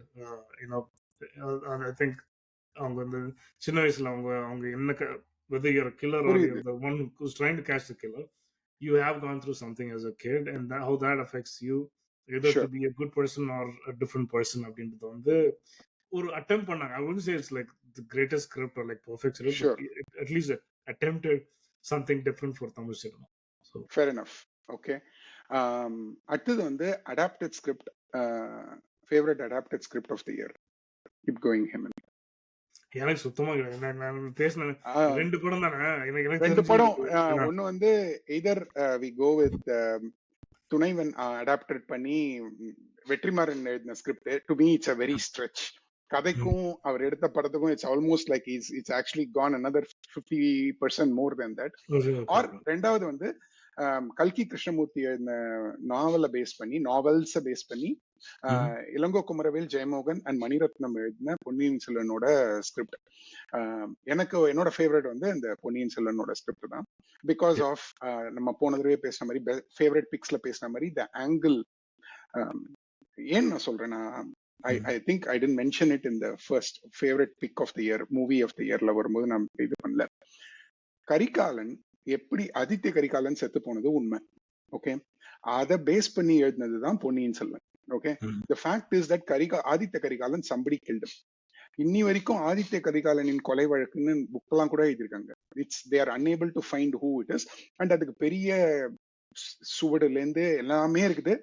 I think அவங்க வந்து சின்ன வயசுல அவங்க என்ன whether you're a killer or you're the one who's trying to catch the killer, you have gone through something as a kid, and how that affects you, either to be a good person or a different person. அப்படின்றது வந்து ஒரு attempt பண்ணாங்க. I wouldn't say it's like the greatest script or like perfect script, but at least it attempted something different for Tamil cinema. So fair enough. Okay. அடுத்தது வந்து adapted script, favorite adapted script of the year. Keep going, Hemant. எனக்கு சுத்தமா நான் பேசின ரெண்டு படம் தானே எனக்கு ரெண்டு படம். ஒன்னு வந்து either we go with Thunaivan adapted பண்ணி வெற்றிமாறன் எழுதின script. To me it's a very stretch. கதைக்கும் அவர் எடுத்த படத்துக்கும் it's almost like it's actually gone another 50% more than that. Or ரெண்டாவது வந்து கல்கி கிருஷ்ணமூர்த்தி எழுதின நாவல்ஸை பேஸ் பண்ணி இளங்கோ குமரவேல், ஜெயமோகன் அண்ட் மணிரத்னம் எழுதின பொன்னியின் செல்வனோட ஸ்கிரிப்ட். எனக்கு என்னோட ஃபேவரட் வந்து இந்த பொன்னியின் செல்வனோட ஸ்கிரிப்ட் தான். பிகாஸ் ஆஃப் நம்ம போன தடவை பேசின மாதிரி ஃபேவரட் பிக்ஸ்ல பேசின மாதிரி த ஆங்கிள். ஏன் நான் சொல்றேன்னா, I think I didn't mention it in the first favorite pick of the year, movie of the yearல வரும்போது நான் இது பண்ணல. கரிகாலன் எப்படி ஆதித்ய கரிகாலன் செத்து போனது உண்மை. ஓகே, அதை பேஸ் பண்ணி எழுதினதுதான் Ponniyin Selvan. Okay, the fact is that Aditya Karikalan somebody killed him. இன்னி வரைக்கும் ஆதித்ய கரிகாலனின் கொலை வழக்குன்னு புக்கெல்லாம் கூட எழுதியிருக்காங்க. they are unable to find who it is. and அதுக்கு பெரிய சுவடுல இருந்து எல்லாமே இருக்குது.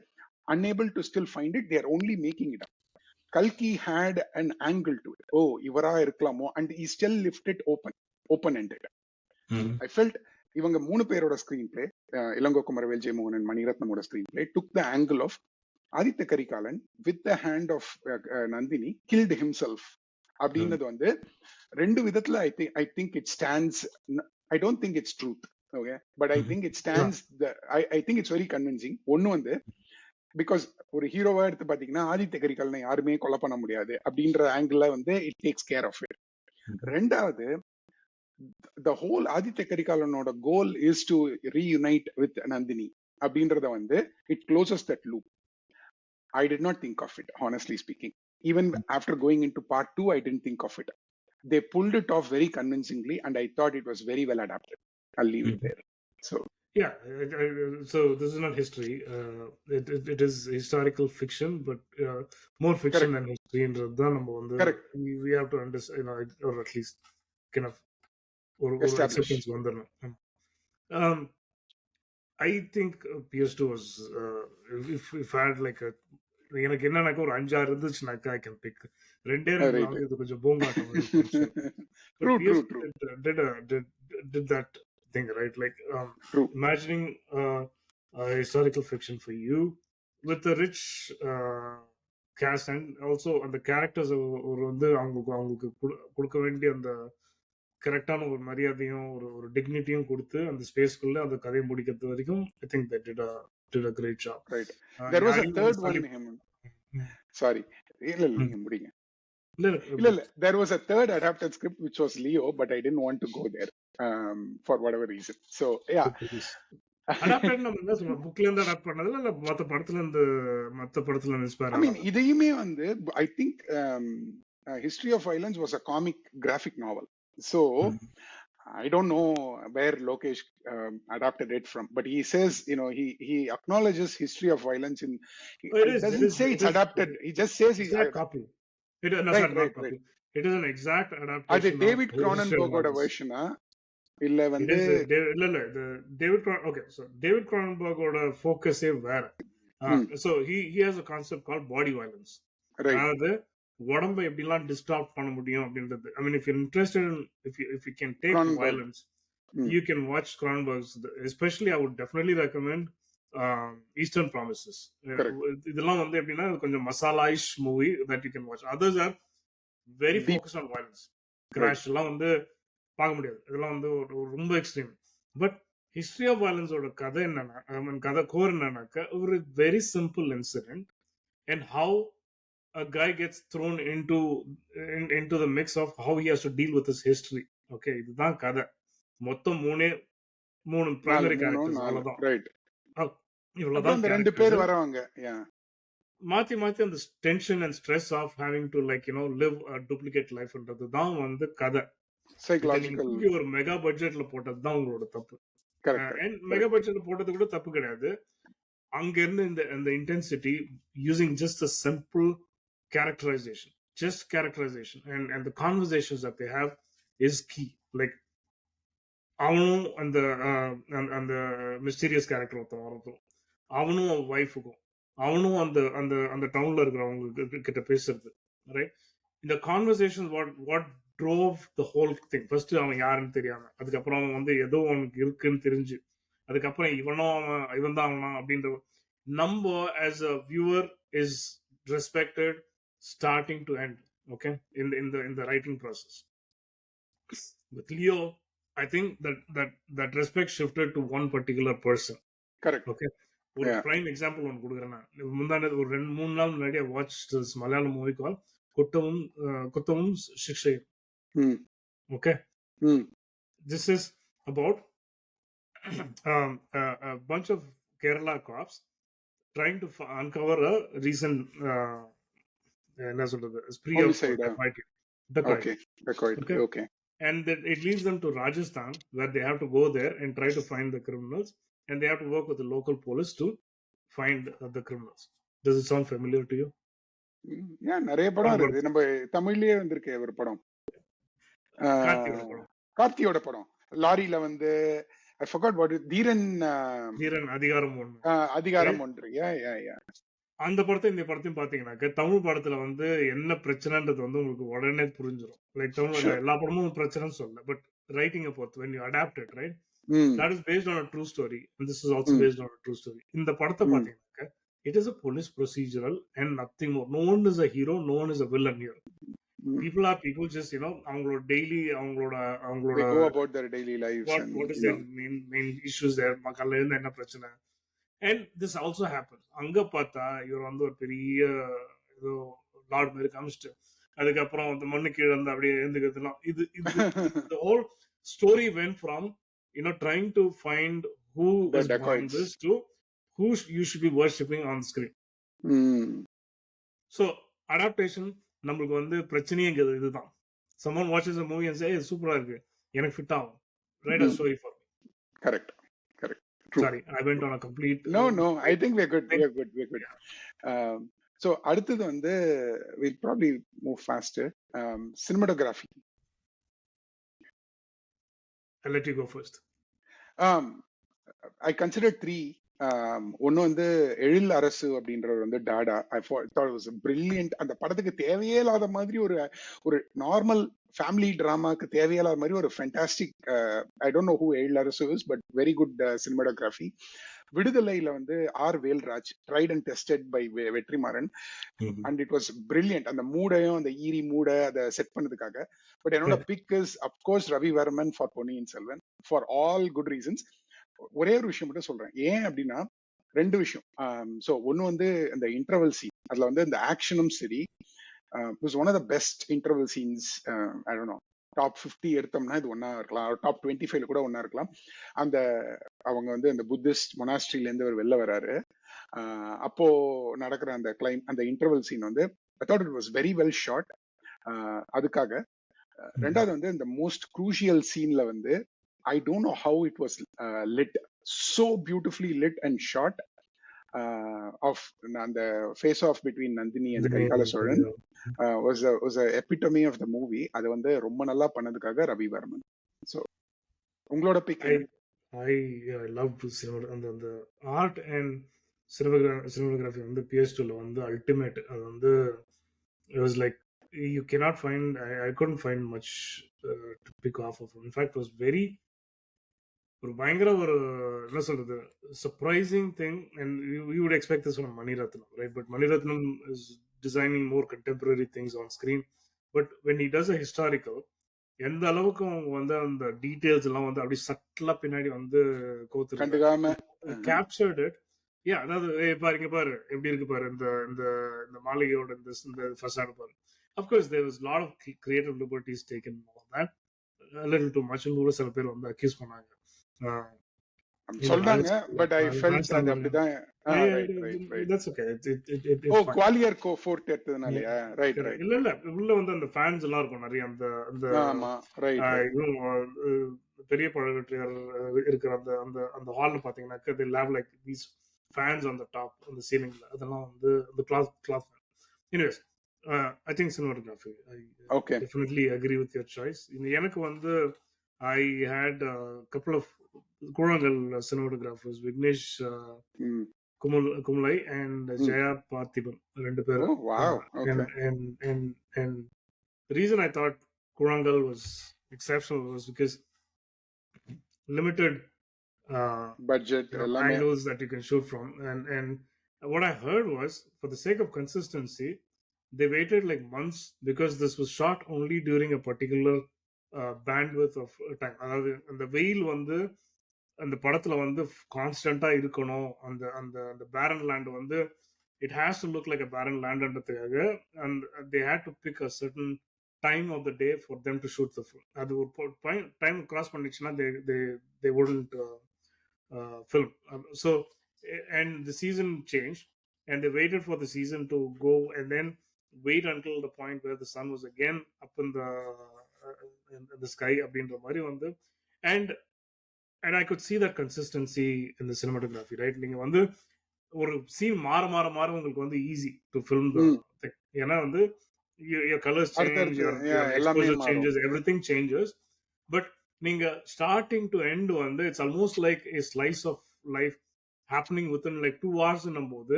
unable to still find it. they are only making it up. Kalki had an angle to it. Oh, இவரா இருக்கலாமோ, and he still left it open-ended. I felt இவங்க மூணு பேரோட screenplay, Elango Kumaravel, Jeyamohan and மணிரத்னமோட screenplay took the angle of Aditya Karikalan with the hand of Nandini killed himself அப்படின்றது வந்து ரெண்டு விதத்துல I think it stands. I don't think it's truth. Okay, but I think it stands. I think it's very convincing. ஒன்னு வந்து because ஒரு ஹீரோவா எடுத்து பாத்தீங்கன்னா ஆதித்ய கரிகாலனை யாருமே கொலை பண்ண முடியாது அப்படின்ற ஆங்கிள் வந்து it takes care of it. ரெண்டாவது, the whole ஆதித்ய கரிகாலனோட goal is to reunite with Nandini அப்படின்றத வந்து it closes that loop. I did not think of it, honestly speaking. Even after going into part 2, I didn't think of it. They pulled it off very convincingly, and I thought it was very well adapted. I'll leave it there. So yeah, so this is not history. It is historical fiction, but more fiction than history. Correct. We have to understand, or at least kind of or acceptance. I think PS2 was if I had like a எனக்கு என்னன்னாக்கா ஒரு 5-6 இருந்துச்சுனாக்கா I can pick. ரெண்டே ரெண்டு இது கொஞ்சம் போங்காட்டம் did that thing, right? Like imagining historical fiction for you with a rich cast, and also the characters ஒரு வந்து அவங்களுக்கு கொடுக்க வேண்டிய அந்த கரெக்டான ஒரு மரியாதையும் ஒரு டிக்னிட்டியும் கொடுத்து அந்த ஸ்பேஸ்க்குள்ள அந்த கதையை முடிக்கிறது வரைக்கும் I think they did a great job. Right. There was a third one. Sorry. இல்ல நீங்க முடிங்க. இல்ல there was a third adapted script which was Leo, but I didn't want to go there for whatever reason. So yeah. adapted நம்ம என்ன சொல்றோம், புக்ல இருந்து adapt பண்ணது இல்ல மத்த படத்துல இருந்து இன்ஸ்பயர். I mean இதையுமே வந்து I think History of Violence was a comic graphic novel. So I don't know where Lokesh adapted it from, but he says, he acknowledges History of Violence in. It doesn't say it's adapted. He just says he's a copy. It is not copy. It is an exact adaptation. David Cronenberg version. இல்ல It வந்து is இல்ல the David okay, so David Cronenberg ஓட ஃபோக்கஸே வேற. So he has a concept called body violence. Right அதாவது உடம்ப எப்படிலாம் டிஸ்டார்ப் பண்ண முடியும் அப்படின்றது. I mean, if you're interested in, if you can take Cronenberg. violence, you can watch Cronenberg's. Especially, I would definitely recommend Eastern Promises. Correct. இதெல்லாம் வந்து எப்படின்னா கொஞ்சம் மசாலாயிஷ் movie that you can watch. Others are very Deep. focused on violence. Crash எல்லாம் வந்து பார்க்க முடியாது. இதெல்லாம் வந்து ரொம்ப எக்ஸ்ட்ரீம். பட் ஹிஸ்டரி ஆஃப் வயலன்ஸோட கதை என்னன்னா, கதை கோர் என்னன்னாக்க ஒரு very simple incident and how a guy gets thrown into the mix of how he has to deal with his history. Okay, இதுதான் கதை. மொத்தம் மூணு பிரைமரி கேரக்டர்ஸ் அவ்வளவுதான். ரைட். இவ்வளவுதான். அந்த ரெண்டு பேர் வரவங்க. மாத்தி அந்த tension and stress of having to like live a duplicate லைஃப்ன்றது தான் வந்து கதை. சைக்கலாஜிக்கல். ஒரு மெகா பட்ஜெட்ல போட்டது தான் உங்களோட தப்பு. அண்ட் மெகா பட்ஜெட்ல போட்டது கூட தப்பு கிடையாது. அங்க இருந்து இந்த intensity using just a simple characterization and the conversations that they have is key. Like அவனும் அந்த மிஸ்டீரியஸ் கேரக்டர் ஒருத்தன் அவனும் அவன் ஒய்ஃபுக்கும் அவனும் அந்த டவுன்ல இருக்கிறவங்க கிட்ட பேசுறது, ரைட்? இந்த conversation what drove the whole thing. First அவன் யாருன்னு தெரியாம, அதுக்கப்புறம் அவன் வந்து ஏதோ அவனுக்கு இருக்குன்னு தெரிஞ்சு, அதுக்கப்புறம் இவன் தான் அவனா அப்படின்ற நம்ம as a viewer is respected starting to end. Okay, in the writing process. With Leo, I think that respect shifted to one particular person. Correct. Okay. ஒரு prime example ஒன்று கொடுக்குறேன். முந்தானது ஒரு 2-3 நாள் முன்னாடி I watched this Malayalam movie called குத்தமும் சிக்ஷையும். Okay. This is about a bunch of Kerala cops trying to uncover a recent என்ன சொல்றது spree of dacoity. Okay. And then it leads them to Rajasthan, where they have to go there and try to find the criminals, and they have to work with the local police to find the criminals. Does it sound familiar to you? நிறைய படம் இருக்கு. நம்ம தமிழ்லயே வந்திருக்கு ஒரு படம், கார்த்தியோட படம். லாரியில வந்து I forgot what it, தீரன் அதிகாரம் ஒன்று. அந்த படத்தை இந்த படத்தையும் பாத்தீங்கன்னாக்க தமிழ் படத்துல வந்து என்ன பிரச்சனைன்றது வந்து உங்களுக்கு உடனே புரிஞ்சிடும். லைக் தமிழ்ல எல்லா படமும் பிரச்சனைன்னு சொல்ல, பட் ரைட்டிங் பொறுத்து when you adapt it, right, that is based on a true story, and this is also based on a true story. இந்த படத்தை பாத்தீங்கன்னாக்க it is a police procedural and nothing more. No one is a hero, no one is a villain here. People are people just அவங்களோட daily அவங்களோட go about their daily lives what is their main issues there, மக்கள்ல இருந்து என்ன பிரச்சனை. And this also happens. அங்க பார்த்தா இவர் வந்து ஒரு பெரிய ஏதோ லார்ட் மாதிரி காமிச்சிட்டு அதுக்கப்புறம் அந்த மண்ணு கீழே வந்து அப்படியே எழுந்துக்கிறதுலாம் இது the whole story went from trying to find who is behind this to who you should be worshipping on screen. So adaptation நம்மளுக்கு வந்து பிரச்சனைங்கிறது இதுதான். someone watches a movie and say சூப்பரா இருக்கு, எனக்கு ஃபிட் ஆகும், write a story for me. Correct. True. Sorry, I went on a complete no I think we're good. So அடுத்தது வந்து we'll probably move faster. Cinematography. I'll let you go first. I considered 3. ஒன்னு வந்து எழில் அரசு அப்படின்றவர் வந்து Tata. I thought it was brilliant. அந்த படத்துக்கு தேவையே இல்லாத மாதிரி ஒரு நார்மல் ஃபேமிலி டிராமாக்கு தேவையே இல்லாத மாதிரி ஒரு fantastic, I don't know who Ezhil Arasu is, but very good cinematography. விடுதலையில வந்து R Velraj, tried and tested by Vetrimaaran, and it was brilliant. அந்த மூடையும் அந்த ஈரி மூடை அதை செட் பண்ணதுக்காக. பட் என்னோட pick is of course Ravi Varman for Ponniyin Selvan for all good reasons. ஒரே ஒரு விஷயம் மட்டும் சொல்றேன். ஏன் அப்படின்னா 2 விஷயம். ஸோ ஒன்னு வந்து இந்த இன்டர்வல் சீன், அதுல வந்து இந்த ஆக்ஷனும் சரி, it's one of the best interval scenes. I don't know, top 50 எடுத்தோம்னா இது ஒன்னா இருக்கலாம், டாப் 25 கூட ஒன்னா இருக்கலாம். அந்த அவங்க வந்து அந்த புத்திஸ்ட் மொனாஸ்ட்ரில இருந்து அவர் வெளில வராரு, அப்போ நடக்கிற அந்த இன்டர்வல் சீன் வந்து I thought it was very well shot. அதுக்காக. ரெண்டாவது வந்து இந்த மோஸ்ட் க்ரூஷியல் சீன்ல வந்து I don't know how it was lit, so beautifully lit and shot, of the face off between Nandini and Karikala Soran was a epitome of the movie. அது வந்து ரொம்ப நல்லா பண்ணதுக்காக ரவி வர்மன். So உங்களோட பிக் I I love அந்த art and cinematography வந்து PS2ல வந்து ultimate. அது வந்து it was like you cannot find, I couldn't find much to pick off of. In fact, it was very ஒரு பயங்கர ஒரு என்ன சொல்றது surprising thing. And you would expect this from Mani Ratnam, right? But Mani Ratnam is designing more contemporary things on screen. But when he does a historical, எந்த அளவுக்கு அவங்க வந்து அந்த டீடைல்ஸ் எல்லாம் வந்து அப்படி சட்டலா பின்னாடி வந்து கண்டுக்காம கேப்சர்ட் இட். யா, அதாவது பாருங்க பாரு எப்படி இருக்கு பாரு இந்த இந்த இந்த மாளிகையோட இந்த ஃபசாடு பாரு. Of course there was lot of creative liberties taken on that, little too much கூட சில பேர் வந்து அக்யூஸ் பண்ணாங்க. சொல்றாங்க. பட் ஐ ஃபெல்ட் அது அப்படிதான். That's okay. ஓ, குவாலியர் கோ ஃபோர்த் எடுத்ததுனாலயா? Right right. இல்ல உள்ள வந்து அந்த ஃபேன்ஸ் எல்லாம் இருக்கும் நிறைய. அந்த அந்த ஆமா ரைட். பெரிய பழவெற்றியார் இருக்கிற அந்த அந்த அந்த ஹால்ல பாத்தீங்கன்னா they have like these fans on the top, on the ceiling. அதெல்லாம் வந்து the cloth. Anyways, I think cinematography, I definitely agree with your choice. எனக்கு வந்து I had a couple of Kurangal cinematographers, Vignesh Kumulai and Jaya Parthiban, ரெண்டு பேரும். Oh wow. Okay. And the reason I thought Kurangal was exceptional was because limited budget angles that you can shoot from. And what I heard was, for the sake of consistency, they waited like months because this was shot only during a particular bandwidth of time. அதாவது அந்த வெயில் வந்து அந்த படத்துல வந்து கான்ஸ்டன்டா இருக்கணும். அந்த அந்த அந்த பேரன் லேண்ட் வந்து it has to look like a barren land ன்றதுக்காக, and they had to pick a certain time of the day for them to shoot the film. அது ஒரு டைம் கிராஸ் பண்ணிச்சுன்னா they wouldn't film. So and the season changed, and they waited for the season to go and then wait until the point where the sun was again up in the sky அப்படின்ற மாதிரி வந்து. And I could see that consistency in the cinematography, right? நீங்க வந்து ஒரு scene மாற மாற மாற உங்களுக்கு வந்து easy to film the thing. ஏன்னா வந்து your colors change, your exposure changes, everything changes. But நீங்க starting to end வந்து it's almost like a slice of life happening within like 2 hours போது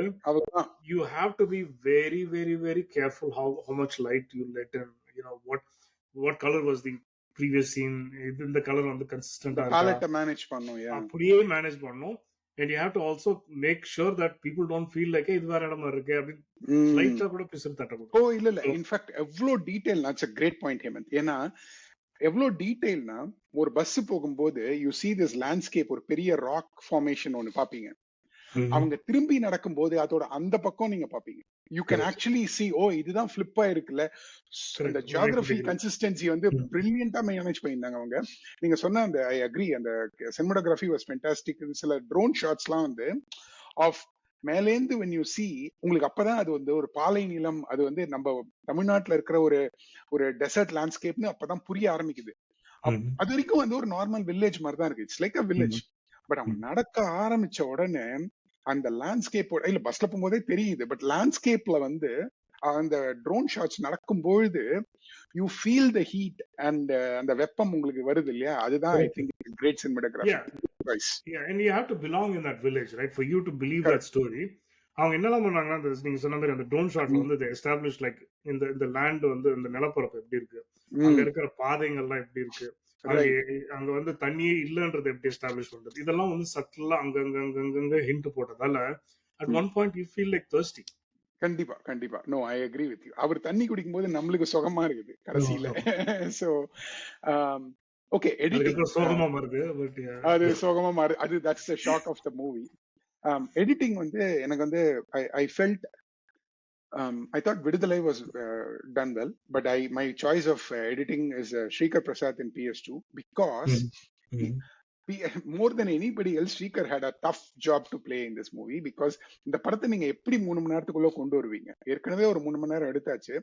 you have to be very very very careful how much light you let in. You know what color was the previous scene, இந்த colour வந்து கன்சிஸ்டன்ட்டா இருக்கா, palette manage பண்ணனும். அப்படியே manage பண்ணனும். And you have to also make sure that people don't feel like இது வேற இடமா இருக்கு அப்படி லைட்டா கூட பிசர் தட்டக்கூடாது. ஓ இல்ல இன்ஃபேக்ட் எவ்வளோ detail, that's a great point Hemant. ஏன்னா எவ்வளோ டீடைல்னா ஒரு பஸ் போகும்போது யூ see this landscape, ஒரு பெரிய ராக் ஃபார்மேஷன் ஒன்னு பாப்பீங்க. அவங்க திரும்பி நடக்கும்போது அதோட அந்த பக்கம் நீங்க பாப்பீங்க. யூ கேன் ஆக்சுவலி see, ஓ இதுதான் ஃபிளிப் ஆயிருக்குல்ல. அந்த ஜியோகிராஃபி கன்சிஸ்டன்சி வந்து பிரில்லியண்டா மேனேஜ் பண்ணியிருந்தாங்க அவங்க. நீங்க சொன்ன அந்த ஐ அக்ரி, அந்த சினிமாட்டோகிராஃபி வாஸ் ஃபேண்டாஸ்டிக். சில ட்ரோன் ஷாட்ஸ்லாம் வந்து ஆஃப் மேலேந்து when you see, உங்களுக்கு அப்பதான் அது வந்து ஒரு பாலை நிலம், அது வந்து நம்ம தமிழ்நாட்டுல இருக்கிற ஒரு டெசர்ட் லேண்ட்ஸ்கேப்னு அப்பதான் புரிய ஆரம்பிக்குது. அது வரைக்கும் வந்து ஒரு நார்மல் வில்லேஜ் மாதிரி தான் இருக்கு. It's like a village. But அவங்க நடக்க ஆரம்பிச்ச உடனே அந்த லேண்ட்ஸ்கேப்போட, இல்ல பஸ்ல போகும்போதே தெரியுது, பட் லேண்ட்ஸ்கேப்ல வந்து அந்த ட்ரோன் ஷாட்ஸ் நடக்கும்பொழுது you feel the heat and அந்த வெப்பம் உங்களுக்கு வருது இல்லையா? அதுதான் I think great cinematography. Yeah, and you have to belong in that village, right, for you to believe that story. அவங்க என்னெல்லாம் பண்ணாங்கன்னா, நீங்க சொன்ன மாதிரி அந்த ட்ரோன் ஷாட்ல வந்து they established like இந்த லேண்ட் வந்து இந்த நிலப்பரப்பு எப்படி இருக்கு, அங்க இருக்கிற பாதைகள்லாம் எப்படி இருக்கு, அங்க வந்து தண்ணியே இல்லன்றது எப்படி எஸ்டாப்ளிஷ் பண்றது, இதெல்லாம் வந்து சட்டலா அங்கங்க ஹிண்ட் போட்டதால at one point you feel like thirsty. கண்டிப்பா கண்டிப்பா. No I agree with you. அவர் தண்ணி குடிக்கும் போது நம்மளுக்கு சுகமா இருக்குது கடைசியில. சோ ஓகே, எடிட்டிங் சோகமா மாறுது. பட் அது சோகமா மாறு, அது that's the shock of the movie. Editing வந்து எனக்கு வந்து I felt I thought Vidudalai was done well, but my choice of editing is Shrikar Prasad in PS2 because more than anybody else, Shrikar had a tough job to play in this movie because இந்த படத்தை நீங்க எப்படி 3 மணி நேரத்துக்குள்ள கொண்டு வருவீங்க? ஏற்கனவே ஒரு 3 மணி நேரம் எடுத்தாச்சு,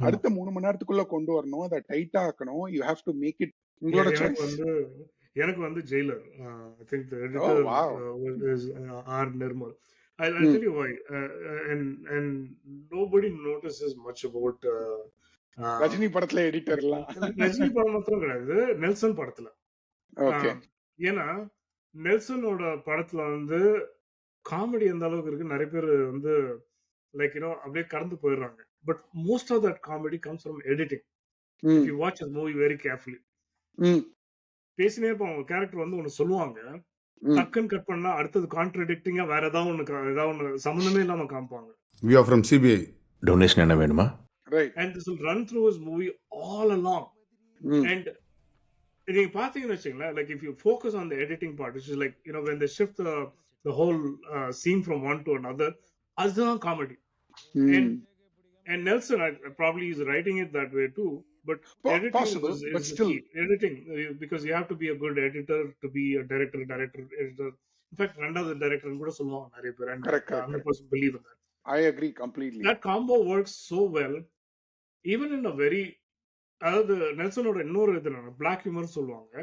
அடுத்த 3 மணி நேரத்துக்குள்ள கொண்டு வரணும், அதை டைட்டா ஆக்கணும். You have to make it உங்களோட சாய்ஸ். எனக்கு வந்து Jailer, I think the editor is R. Nirmal. I'll tell you why. And nobody notices much about Rajini படத்துல எடிட்டர்லாம். ரஜினி படம் மாத்திரம் கிடையாது, நெல்சன் படத்துல. ஏன்னா நெல்சனோட படத்துல வந்து காமெடி எந்த அளவுக்கு இருக்கு நிறைய பேர் வந்து லைக் அப்படியே கடந்து போயிடுறாங்க. But most of that comedy comes from editing. If you watch a movie very carefully, பேசினே இருப்பாங்க, ஒரு கேரக்டர் வந்து ஒன்று சொல்லுவாங்க, டக்குன்னு கட் பண்ணா அடுத்தது கான்ட்ரடிக்டிங்கா வேற ஏதாவது ஒன்று சம்மந்தமே இல்லாம காமிப்பாங்க. We are from CBI. Donation என்ன வேணுமா? Right. And this will run through his movie all along. And நீங்க பாத்தீங்கன்னு வச்சுங்களேன், like if you focus on the editing part, which is like when they shift the whole scene from one to another, அதுதான் comedy. And Nelson probably is writing it that way too, but editing possible, is but the still key. Editing, because you have to be a good editor to be a director, editor. In fact, ரெண்டாவது director கூட சொல்லுவாங்க நிறைய பேர், and correct, 100% believe in that. I agree completely. That combo works so well, even in a very, அதாவது நெல்சனோட இன்னொரு இது black humour சொல்லுவாங்க,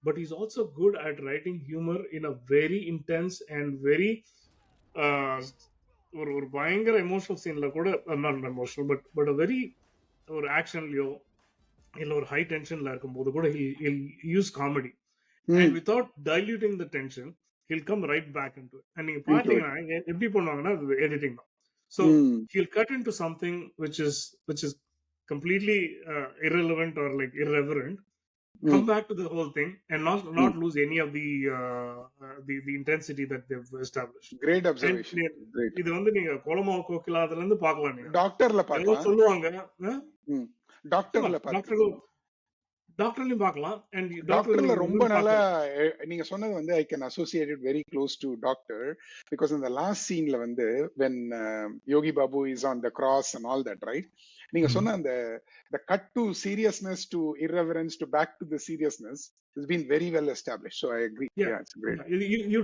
but is also good at writing humour in a very intense and very ஒரு பயங்கர emotional சீன்ல கூட, not emotional but very ஒரு ஆக்ஷன்லயோ இல்ல ஒரு ஹை டென்ஷன்ல இருக்கும்போது கூட use comedy, and without diluting the tension hill come right back into it. And நீங்க பாத்தீங்கன்னா எப்படி பண்ணுவாங்கன்னா எடிட்டிங் தான். So he'll cut into something which is completely irrelevant or like irreverent, come back to the whole thing and not lose any of the intensity that they've established. Great observation. Great. இது வந்து நீங்க கோலமா கோகிலா அதுல இருந்து பார்க்கலாம். நீங்க டாக்டர்ல பார்க்கலாம், சொல்லுவாங்க, டாக்டர்லயும் பார்க்கலாம். And டாக்டர்ல ரொம்ப நாளா நீங்க சொன்னது வந்து I can associate it very close to doctor, because இந்த லாஸ்ட் சீன்ல வந்து when Yogi Babu is on the cross and all that, right? நீங்க சொன்ன அந்த the cut to seriousness to irreverence to back to the seriousness has been very well established, so I agree. Yeah, it's great. You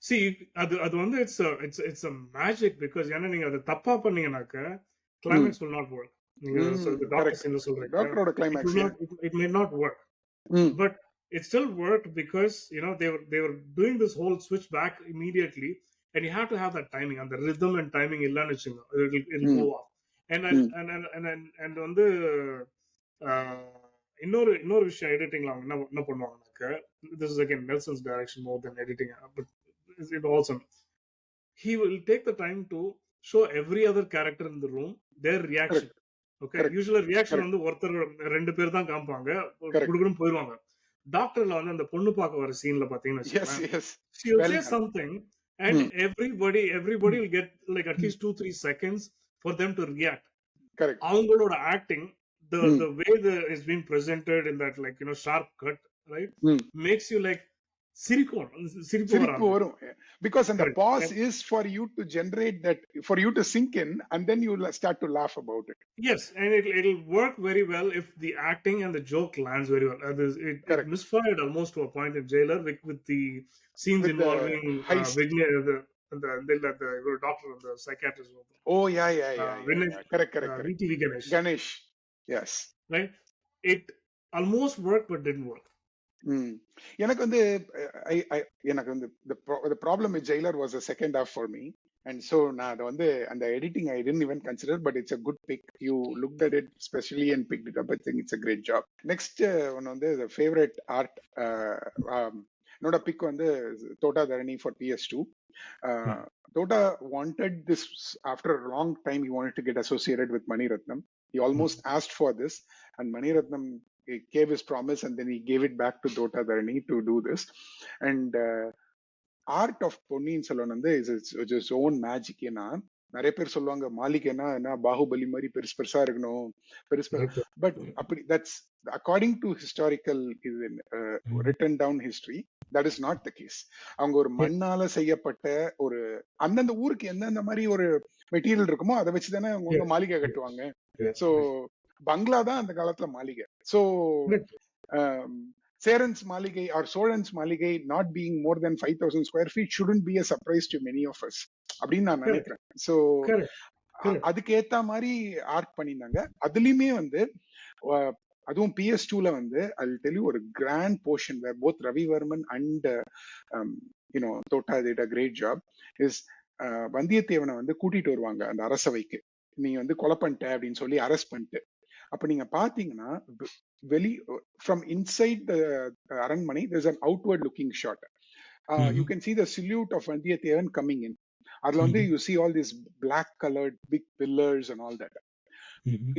see, அது வந்து it's a magic, because ஏன்னா நீங்க அதை தப்பா பண்ணீங்கன்னாக்க climax will not work. நீங்க doctor சீன்ல சொல்றீங்க, டாக்டரோட climax it may not work, but it still worked because they were doing this whole switch back immediately, and you have to have that timing and the rhythm and timing இல்லன்னு வெச்சுங்க, it'll go off. And வந்து இன்னொரு விஷயம் எடிட்டிங்ல அவங்க என்ன பண்ணுவாங்கன்னாக்க, this is again Nelson's direction more than editing, but it also he will take the time to show every other character in the room their reaction. Okay, யூசுவலா reaction வந்து ஒருத்தர் ரெண்டு பேர் தான் காமிப்பாங்க, குடுகுடும் போயிடுவாங்க. டாக்டர்ல வந்து அந்த பொண்ணு பார்க்க வர சீன்ல பாத்தீங்கன்னா she will say something and everybody will get like at least 2-3 seconds for them to react. Correct. அவங்களோட acting, the way is being presented in that like sharp cut, right, makes you like சிரிப்பு வரும், because and the pause is for you to generate that, for you to sink in, and then you will start to laugh about it. Yes, and it'll work very well if the acting and the joke lands very well. It misfired almost to a point in Jailer with the scenes with involving Vignesh, the doctor and the psychiatrist. Oh yeah. Correct. VTV Ganesh, yes, right. It almost worked but didn't work. எனக்கு வந்து the problem with Jailer was the second half for me, and so நான் அதை வந்து அந்த editing I didn't even consider, but it's a good pick. You looked at it specially and picked it up. I think it's a great job. Next one வந்து the favorite art, என்னோட pick வந்து Tota Dharani for PS2. Tota wanted this after a long time. He wanted to get associated with Mani Ratnam. He almost asked for this, and Mani Ratnam gave his promise, and then he gave it back to Tota Dharani to do this. And art of Ponniyin Selvan வந்து is its own magic. ஏன்னா நிறைய பேர் சொல்லுவாங்க மாளிகைனா என்ன பாகுபலி மாதிரி பெருசா இருக்கணும், but அப்படி that's according to historical written down history, that is not the case. அவங்க ஒரு மண்ணால செய்யப்பட்ட ஒரு அந்தந்த ஊருக்கு எந்தெந்த மாதிரி ஒரு மெட்டீரியல் இருக்குமோ அதை வச்சுதானே அவங்க மாளிகை கட்டுவாங்க. சோ பங்களா தான் அந்த காலத்துல மாளிகை. So Seran's Maligai or Solan's Maligai not being more than 5,000 square feet shouldn't be a surprise to many of us அப்படின்னு நான் நினைக்கிறேன். ஸோ அதுக்கு ஏத்த மாதிரி ஆர்ட் பண்ணிருந்தாங்க. அதுலயுமே வந்து அதுவும் PS2ல வந்து I'll tell you ஒரு grand portion where both Ravi Varman and Tota did a great job is வந்தியத்தேவனை வந்து கூட்டிட்டு வருவாங்க அந்த அரசவைக்கு. நீங்க வந்து கொலை பண்ணிட்ட அப்படின்னு சொல்லி அரெஸ்ட் பண்ணிட்டு, அப்ப நீங்க பாத்தீங்கன்னா from inside the அரண்மனை there's an outward looking shot. You can see the silhouette of Vandiyathevan coming in. அதுல வந்து you see all these black colored big pillars and all that.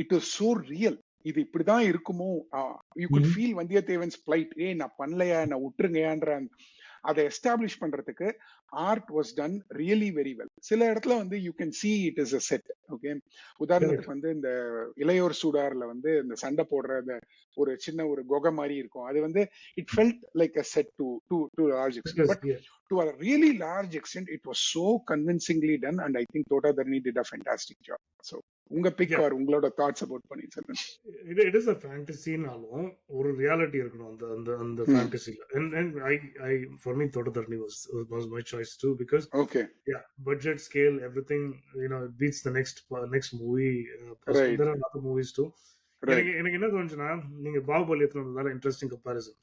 It was so real. இது இப்படிதான் இருக்குமோ. You could feel Vandiyathevan's plight. நான் பண்ணலையா, நான் விட்டுருங்கயான்ற அதை establish பண்றதுக்கு art was done really very well. சில இடத்துல வந்து you can see it is a set. Okay, உதாரணத்துக்கு வந்து இந்த இளையோர் சூடார்ல வந்து இந்த சண்டை போடுற அந்த ஒரு சின்ன ஒரு குகை மாதிரி இருக்கும். அது வந்து it felt like a set to large extent. But to a really large extent it was so convincingly done and I think Thota Tharani did a fantastic job. So உங்க பிக் ஆர் உங்களோட thoughts about Ponniyin Selvan? It is a fantasyனாலும் ஒரு reality இருக்கணும் அந்த அந்த அந்த ஃபேண்டசில. and I for me Thota Dharni was my choice too because okay, yeah, budget, scale, everything, you know, it beats the next movie. Right. There are other movies too. எனக்கு என்ன தோணுச்சுன்னா, நீங்க பாகுபலி எத்தனை இன்ட்ரெஸ்டிங் கம்பேரிசன்.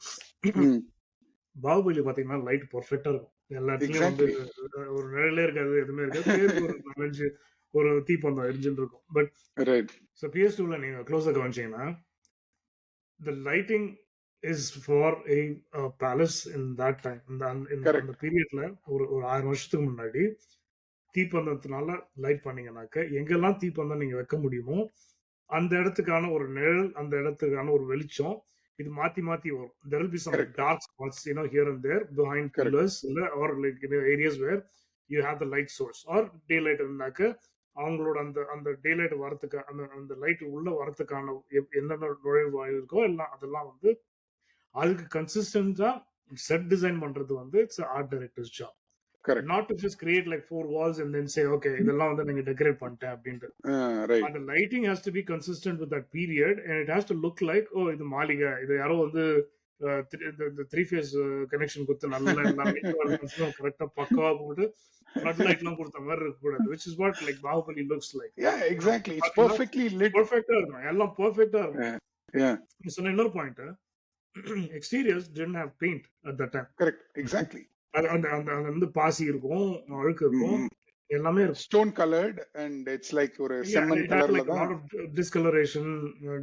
பாகுபலி பாத்தீங்கன்னா light பர்ஃபெக்டா இருக்கும். எல்லா இடத்துலயும் வந்து ஒரு நிழலே இருக்காது, எதுவுமே இருக்காது. ஒரு 4-5 ஒரு தீப்பந்தம் எரிஞ்சுட்டு இருக்கும். பட் ஸோ PS2ல நீங்க க்ளோஸா கவனிச்சீங்கன்னா, the lighting is for a palace in that time. இந்த பீரியட்ல ஒரு 1000 வருஷத்துக்கு முன்னாடி தீப்பந்தத்தினால லைட் பண்ணீங்கன்னாக்க, எங்கெல்லாம் தீப்பந்தம் நீங்க வைக்க முடியுமோ அந்த இடத்துக்கான ஒரு நிழல், அந்த இடத்துக்கான ஒரு வெளிச்சம், இது மாத்தி மாத்தி வரும். There will be some dark spots, you know, here and there behind pillars, or like in areas where you have the light source or daylight இருந்தாக்க அவங்களோட அந்த அந்த டேலைட் வரத்துக்கு அந்த லைட் உள்ள வரத்துக்கான என்னென்ன நுழைவாயு இருக்கோ எல்லாம் அதெல்லாம் வந்து அதுக்கு கன்சிஸ்டன்டா செட் டிசைன் பண்றது வந்து it's art directors job. Not to just create like 4 walls and then say okay இதெல்லாம் வந்து நீங்க டெக்கரேட் பண்ணிட்டேன் அப்படின்ட்டு. அந்த lighting has to be consistent with that period and it has to look like இது மாளிகை, இது யாரோ வந்து இந்த 3-phase கனெக்ஷன் கொடுத்து நல்லா எல்லாமே கரெக்டா பக்காவா போட்டு ஃப்ளட் லைட்லாம் கொடுத்த மாதிரி இருக்க கூடாது. which is what like Bahubali looks like. Yeah, exactly. It's perfectly lit. Perfectா இருக்கும், எல்லாம் perfectா இருக்கும். Yeah. So இன்னொரு point, exteriors didn't have paint at that time. Correct, exactly. அந்த அந்த வந்து பாசி இருக்கும், அழுக்கு இருக்கும், எல்லாமே இருக்கும். Stone colored and it's like ஒரு cement கலர்ல தான் டிஸ்கலரேஷன்,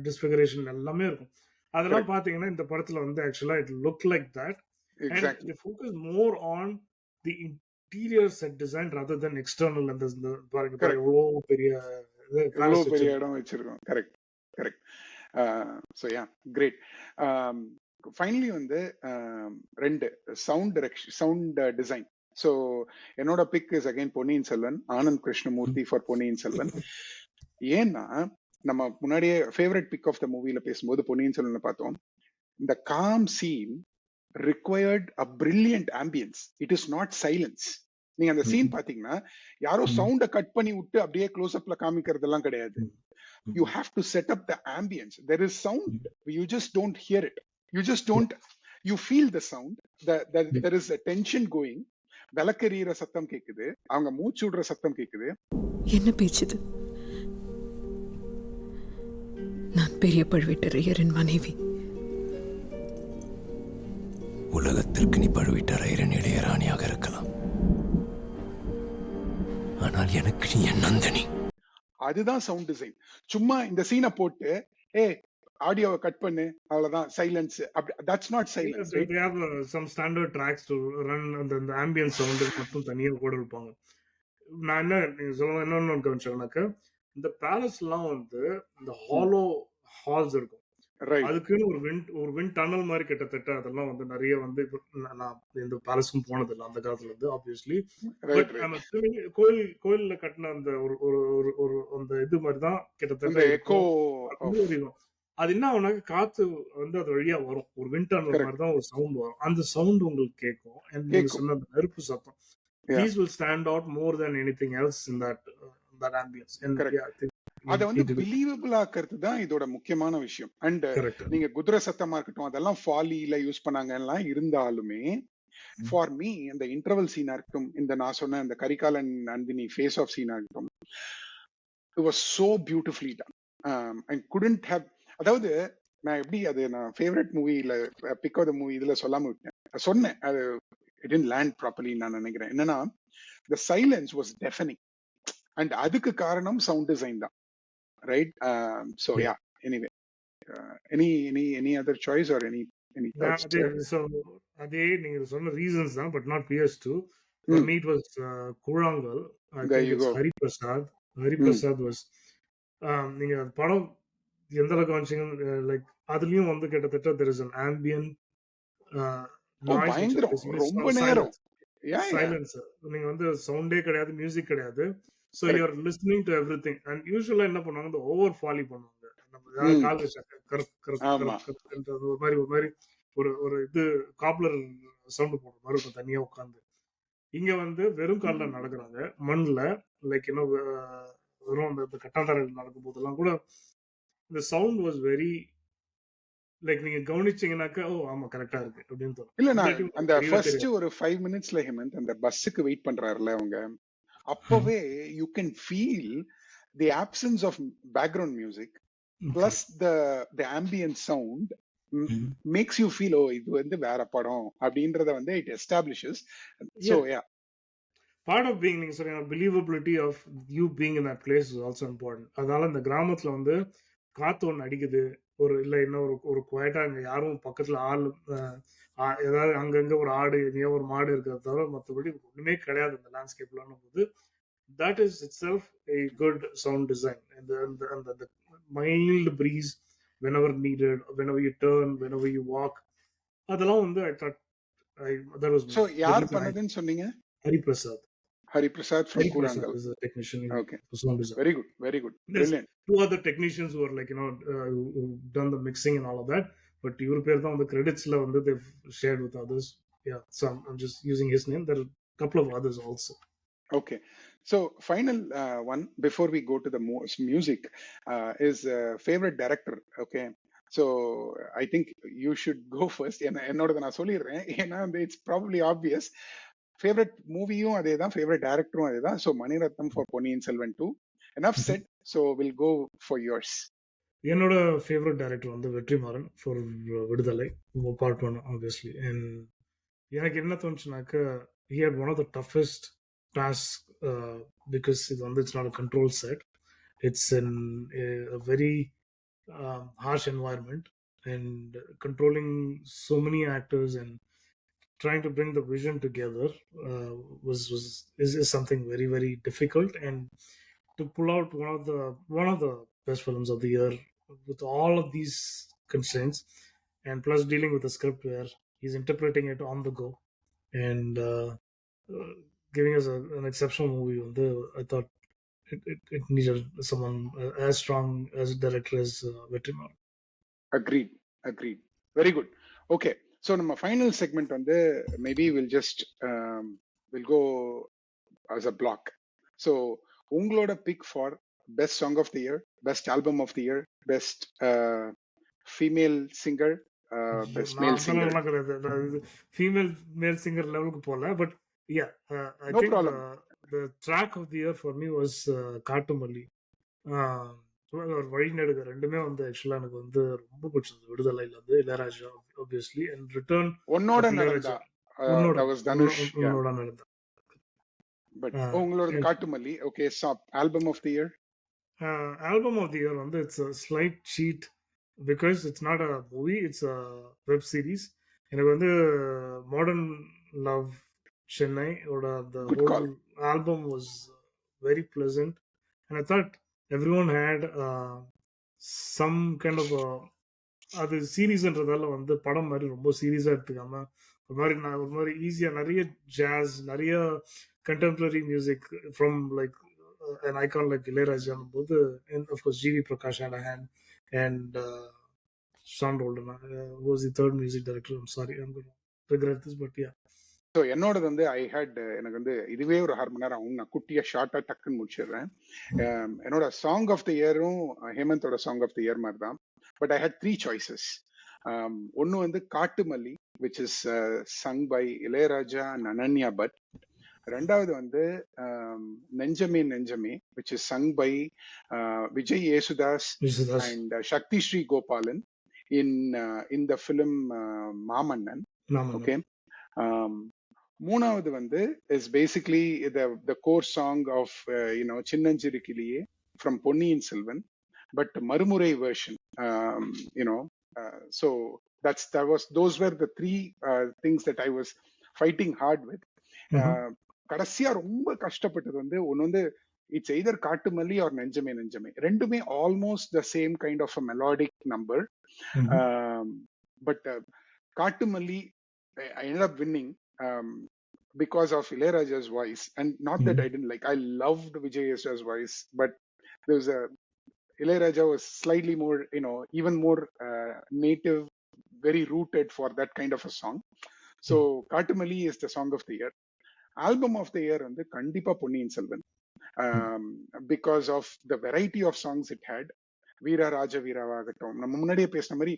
டிஸ்ஃபிகரேஷன் எல்லாமே இருக்கும். அதெல்லாம் பாத்தீங்கன்னா இந்த படத்துல வந்து ஆக்சுவலா it looked like that. Exactly. And they focus more on the interior set design rather than external. அந்த பாருங்க எவ்வளவு பெரிய இடம் வச்சிருக்கோம். Correct. So yeah, great. Finally வந்து 2 சவுண்ட் டிசைன். ஸோ என்னோட pick is again Ponniyin Selvan, Anand Krishnamoorthy for Ponniyin Selvan. ஏன்னா நம்ம முன்னாடியே ஃபேவரட் பிக் ஆஃப் த மூவில பேசும்போது பொன்னியின் செல்வன்ல பார்த்தோம், இந்த calm scene required a brilliant ambience. It is not silence. நீங்க அந்த சீன் பாத்தீங்கன்னா யாரோ சவுண்ட கட் பண்ணி விட்டு அப்படியே க்ளோஸ் அப்ல காமிக்கிறதெல்லாம் கிடையாது. You have to set up the ambience. There is sound, you just don't hear it. You feel the sound, there is a tension going. விளக்கெறிகிற சத்தம் கேக்குது, அவங்க மூச்சு விடுற சத்தம் கேக்குது. என்ன பேச்சுது? நான் பெரிய பழுவேட்டரையரின் மனைவி. உலகத்திற்கு நீ பழுவேட்டரையரின் இளையராணியாக இருக்கலாம், ஆனால் எனக்கு நீ என் நந்தினி. அதுதான் சவுண்ட் டிசைன். சும்மா இந்த சீனை போட்டு ஆடியோவை கட் பண்ணு அவ்வளவுதான் silence. That's not silence. They have some standard tracks to run அந்த ambience sound மட்டும் தனியா கூட இருப்பாங்க. நான் என்ன சொல்ல என்னன்னு கவனிச்சேன்னாக்க, இந்த பேலஸ்லாம் வந்து இந்த ஹாலோ ஹால்ஸ் இருக்கும். அதுக்குன்னு ஒரு விண்ட் டனல் மாதிரி கிட்டத்தட்ட அதெல்லாம் வந்து நிறைய வந்து நான் இந்த பேலஸ்க்கும் போனது இல்லை அந்த காலத்துல இருந்து ஆப்வியஸ்லி. பட் நம்ம கோயில்ல கட்டின அந்த ஒரு அந்த இது மாதிரிதான் கிட்டத்தட்ட. அது என்ன ஆகுனாக்க காத்து வந்து அது வழியா வரும், ஒரு விண்ட் டனல் மாதிரி தான் ஒரு சவுண்ட் வரும். அந்த சவுண்ட் உங்களுக்கு கேட்கும். நீங்க சொன்ன அந்த நெருப்பு சத்தம், these will stand out more than anything else in that ambience. அத வந்து பிலீவபிள் ஆக்கிறது தான் இதோட முக்கியமான விஷயம். அண்ட் நீங்க குதிரை சத்தமா இருக்கட்டும் அதெல்லாம் ஃபாலில யூஸ் பண்ணாங்க இருந்தாலுமே, ஃபார் மீ அந்த இன்டர்வல் சீனா இருக்கட்டும், இந்த நான் சொன்ன இந்த கரிகாலன் நந்தினி ஃபேஸ் ஆஃப் சீனா இருக்கட்டும், it was so beautifully done. And couldn't have, அதாவது நான் எப்படி அது நான் ஃபேவரட் மூவில பிக் ஆஃப் த மூவி இதுல சொல்லாம விட்டேன், சொன்னேன் அது it didn't land properly நான் நினைக்கிறேன். என்னன்னா the silence was deafening and அதுக்கு காரணம் சவுண்ட் டிசைன் தான். Right? So yeah, anyway. Any other choice or any thoughts? So அதே நீங்க சொன்ன ரீசன்ஸ் தான், but not PS2. For Hmm. me it was Kurangal. I There think you it's go. Hariprasad was நீங்க படம் எந்த அளவுக்கு காமிச்சீங்க, like அதுலயும் வந்து கிட்டத்தட்ட there is an ambient noise which is பயங்கரம் basically ரொம்ப நேரம். silence. நீங்க வந்து சவுண்டே கிடையாது, மியூசிக் கிடையாது. So you are listening to everything. And usually என்ன பண்ணுவாங்க, இந்த ஓவர் ஃபாலி பண்ணுவாங்க. நம்ம கால் வச்சாக்க ஒரு மாதிரி ஒரு இது காப்லர் சவுண்ட் போடுற மாதிரி இருக்கும் தனியா உட்காந்து. இங்க வந்து வெறும் காலில் நடக்கிறாங்க மண்ணில், லைக் இன்னும் வெறும் அந்த கட்டாந்தரையில் நடக்கும் போதெல்லாம் கூட இந்த சவுண்ட் வாஸ் வெரி லைக் நீங்க கவனிச்சீங்கன்னாக்கா ஓ ஆமா கரெக்டா இருக்கு அப்படின்னு தோணும். இல்ல நான் அந்த ஃபர்ஸ்ட் ஒரு 5 மினிட்ஸ்ல ஹேமந்த் அந்த பஸ்ஸுக்கு வெயிட் பண்றாருல அவங்க, அப்பவே you can feel the absence of background music plus the ambient sound makes you feel oh இது வந்து வேற படம் அப்படின்றத வந்து it establishes. So yeah part of being, நீங்க சொல்றீங்க believability of you being in that place is also important. அதனால இந்த கிராமத்துல வந்து காத்து ஒன்று அடிக்குது, ஒரு இல்லை இன்னும் ஒரு குவைட்டா இங்க யாரும் பக்கத்துல ஆள் ஏதாவது அங்கங்க ஒரு ஆடு எங்கேயோ ஒரு மாடு இருக்கிறத தவிர மற்றபடி ஒண்ணுமே கிடையாது இந்த லேண்ட்ஸ்கேப்லாம் போது, that is itself a good sound design. And the mild breeze whenever needed, whenever you turn, whenever you walk, அதெல்லாம் வந்து I thought that was. So யார் பண்ணதுன்னு சொன்னீங்க? Hariprasad from Kurangal is a technician. Okay, for sound design. Very good, brilliant. Two other technicians who are like who done the mixing and all of that, but இவரு பேர் தான் வந்து creditsல வந்து they've shared with others. Yeah, so I'm just using his name. There are a couple of others also. Okay, so final one before we go to the music is favorite director. Okay, so I think you should go first. என்னோட நான் சொல்லிடுறேன், ஏன்னா it's probably obvious. Favourite மூவியும் அதே தான், favourite டைரக்டரும் அதே தான். So Mani Ratnam for Ponniyin Selvan 2. Enough said, so we'll go for yours. என்னோட ஃபேவரட் டைரக்டர் வந்து Vetrimaaran for Viduthalai part 1 obviously. And எனக்கு என்ன தோணுச்சுனாக்க he had one of the toughest tasks because இது வந்து it's not a control set, it's in a very harsh environment, and controlling so many actors and trying to bring the vision together is something very, very difficult. And to pull out one of the best films of the year with all of these constraints, and plus dealing with a script where he's interpreting it on the go and giving us an exceptional movie. I thought it needed someone as strong as a director as Vetrimaran. Agreed. Very good. Okay, so நம்ம final segment வந்து maybe will just will go as a block. So உங்களோட pick for best song of the year, best album of the year, best female singer, best male singer. Female male singer லெவலுக்கு போல, but yeah, I No think problem. the track of the year for me was Kattumalli. வழிநடுக ரெண்டுமே வந்து ஆக்சுவலா எனக்கு வந்து ரொம்ப பிடிச்சது. விடுதலையில வந்து இளையராஜா ஆப்வியஸ்லி, அண்ட் ரிட்டர்ன் உன்னோட நடந்தா பட் உங்களோட Kaattumalli. Okay, album of the year. Album of the year வந்து it's a slight cheat because it's not a movie, it's a web series. எனக்கு வந்து மாடர்ன் லவ் சென்னை ஓட the whole album was very pleasant, and I thought everyone had some kind of அது சீரீஸ்ன்றதால வந்து படம் மாதிரி ரொம்ப சீரியஸா எடுத்துக்காம ஒரு மாதிரி ஈஸியா நிறைய ஜாஸ், நிறைய contemporary music from like an icon like Ilaiyaraaja போது, and of course GV Prakash had a hand, and Sean Roldan was the third music director. I'm sorry, I'm going to regret this, but yeah. So என்னோடது வந்து எனக்கு வந்து இதுவே ஒரு 1/2 மணி நேரம் ஆகும். நான் குட்டியா ஷார்ட்டா டக்குன்னு முடிச்சிடுறேன். என்னோட சாங் ஆஃப் த இயரும் ஹேமந்தோட சாங் ஆஃப் த இயர் மாதிரி தான். But I had 3 choices. ஒன்னு வந்து Kaattumalli which is sung by Ilaiyaraaja and Ananya Bhat. ரெண்டாவது வந்து நெஞ்சமே நெஞ்சமே which is sung by Vijay Yesudas and Sakthi Shree Gopalan in the film Maamannan. Okay, மூணாவது வந்து is basically the core song of சின்னஞ்சிறு கிளியே from Ponniyin Selvan, but Marumurai version, so those were the three things that I was fighting hard with. கடைசியா ரொம்ப கஷ்டப்பட்டது வந்து ஒன்னு வந்து it's either Kattumalli R Nenjame Nenjame, ரெண்டுமே almost the same kind of a melodic number. But Kaattumalli I ended up winning because of Ilayaraja's voice, and not that I didn't like. I loved Vijay Yesha's voice, but there was Ilayaraja was slightly more, even more native, very rooted for that kind of a song. So Katumali is the song of the year. Album of the year வந்து கண்டிப்பா Ponniyin Selvan, because of the variety of songs it had. வீரா ராஜ வீராவாகட்டும், நம்ம முன்னாடியே பேசின மாதிரி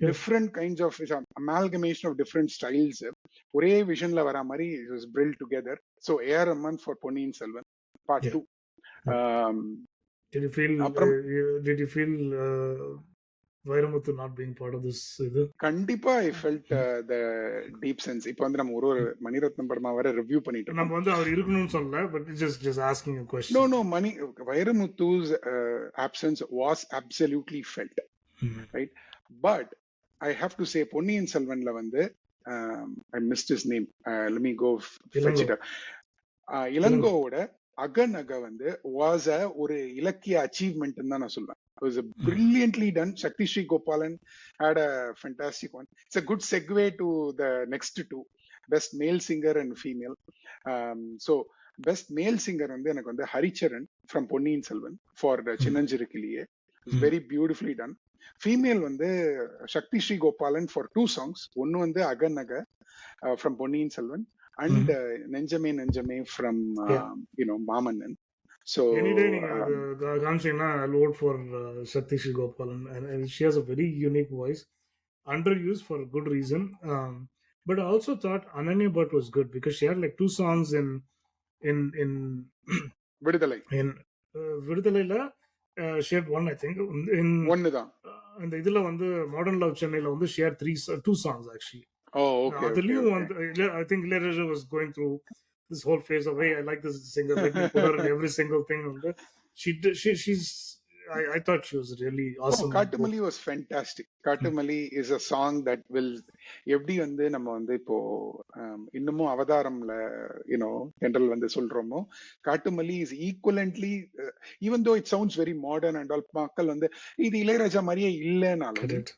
different kinds of amalgamation of different styles ஒரே விஷன்ல வர மாதிரி it was built together. So AR Rahman for Ponniyin Selvan part 2. Did you feel Vairamuthu not being part of this? கண்டிப்பா I felt the deep sense. இப்போ வந்து நம்ம ஒரு மணிரத்னம் படமா வர ரிவ்யூ பண்ணிட்டு நம்ம வந்து அவர் இருக்கணும்னு சொல்லல, but just asking a question. No, வைரமுத்து's absence was absolutely felt, right? But I have to say பொன்னியின் செல்வன்ல வந்து I missed his name. Let me go fetch it up. இளங்கோவோட Aga Naga வந்து was ஒரு இலக்கிய அச்சீவ்மெண்ட் தான் நான் சொல்வேன். It was brilliantly done. Shakti Sri Gopalan had a fantastic one. It's a good segue to the next two, best male singer and female. So best male singer வந்து எனக்கு வந்து Haricharan from Ponniyin Selvan for சின்னஞ்சிறுக்கிளியே. It's very beautifully done. Female வந்து சக்தி Shree Gopalan for 2 songs. ஒன்னு வந்து Aga Naga from Ponniyin Selvan and நெஞ்சமே நெஞ்சமே from Maamannan. So any day I'll vote for Shakti Sri Gopalan, and she has a very unique voice, underused for a good reason. But I also thought Ananya Bhatt was good because she had like 2 songs in விடுதலை. In விடுதலைல she had one, I think, in ஒண்ணுதான். அந்த இதுல வந்து Modern Love Chennaiல வந்து she had 2 songs actually. Oh, okay. I think Ilayaraja was going through this whole phase of, hey, I like this singer, let me put her in every single thing. I thought she was really awesome. Katumali was fantastic. Katumali is a song that will எப்படி வந்து நம்ம வந்து இப்போ இன்னமும் அவதாரம்ல general வந்து சொல்றோமோ, Kattumalli is equivalently, even though it sounds very modern and all, மக்கள் வந்து இது இளையராஜா மாதிரியே இல்லைனாலும்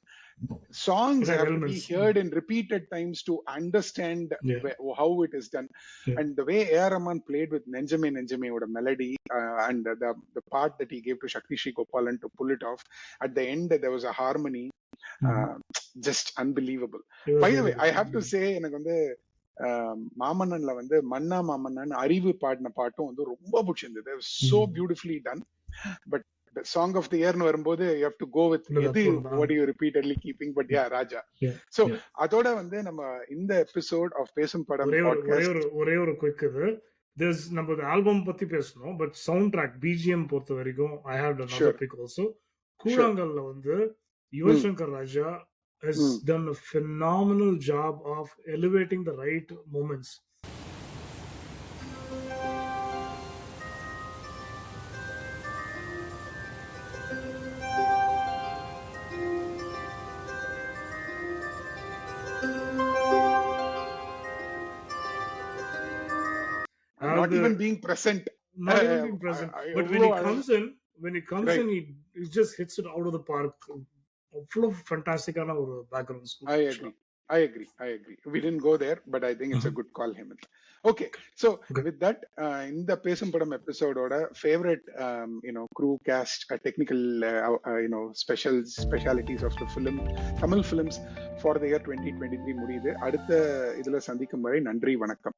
songs have to be heard in repeated times to understand how it is done. And the way A.R. Rahman played with Nenjame Nenjame with a melody and the part that he gave to Shakti Sri Gopalan to pull it off, at the end there was a harmony, just unbelievable. By the way, I have to say, எனக்கு வந்து மாமன்னன்ல வந்து மன்னா மாமன்னன் அறிவு பாடின பாட்டும் வந்து ரொம்ப பிடிச்சிருந்தது. so beautifully done. But the song of the year nu varumbodhu you have to go with what you repeatedly keeping, but Raja. So அதோட வந்து நம்ம இந்த எபிசோட் ஆஃப் பேசும் படம் ஒரே ஒரு குயிக் இது, there's நம்ம ஆல்பம் பத்தி பேசணும், பட் சவுண்ட் ட்ராக் BGM பொறுத்த வரைக்கும் I had another pick also. கூழாங்கல்ல வந்து Yuvan Shankar Raja has done a phenomenal job of elevating the right moments. Not even being present. But when he comes in, he just hits it out of the park. Full of fantastic background score. I agree. We didn't go there, but I think it's a good call, Hemant. Okay, so with that, in the Pesum Padam episode, favorite, crew, cast, technical, specialities of the film, Tamil films for the year 2023 முடியுது. அடுத்த இதுல சந்திக்கும் வரை நன்றி வணக்கம்.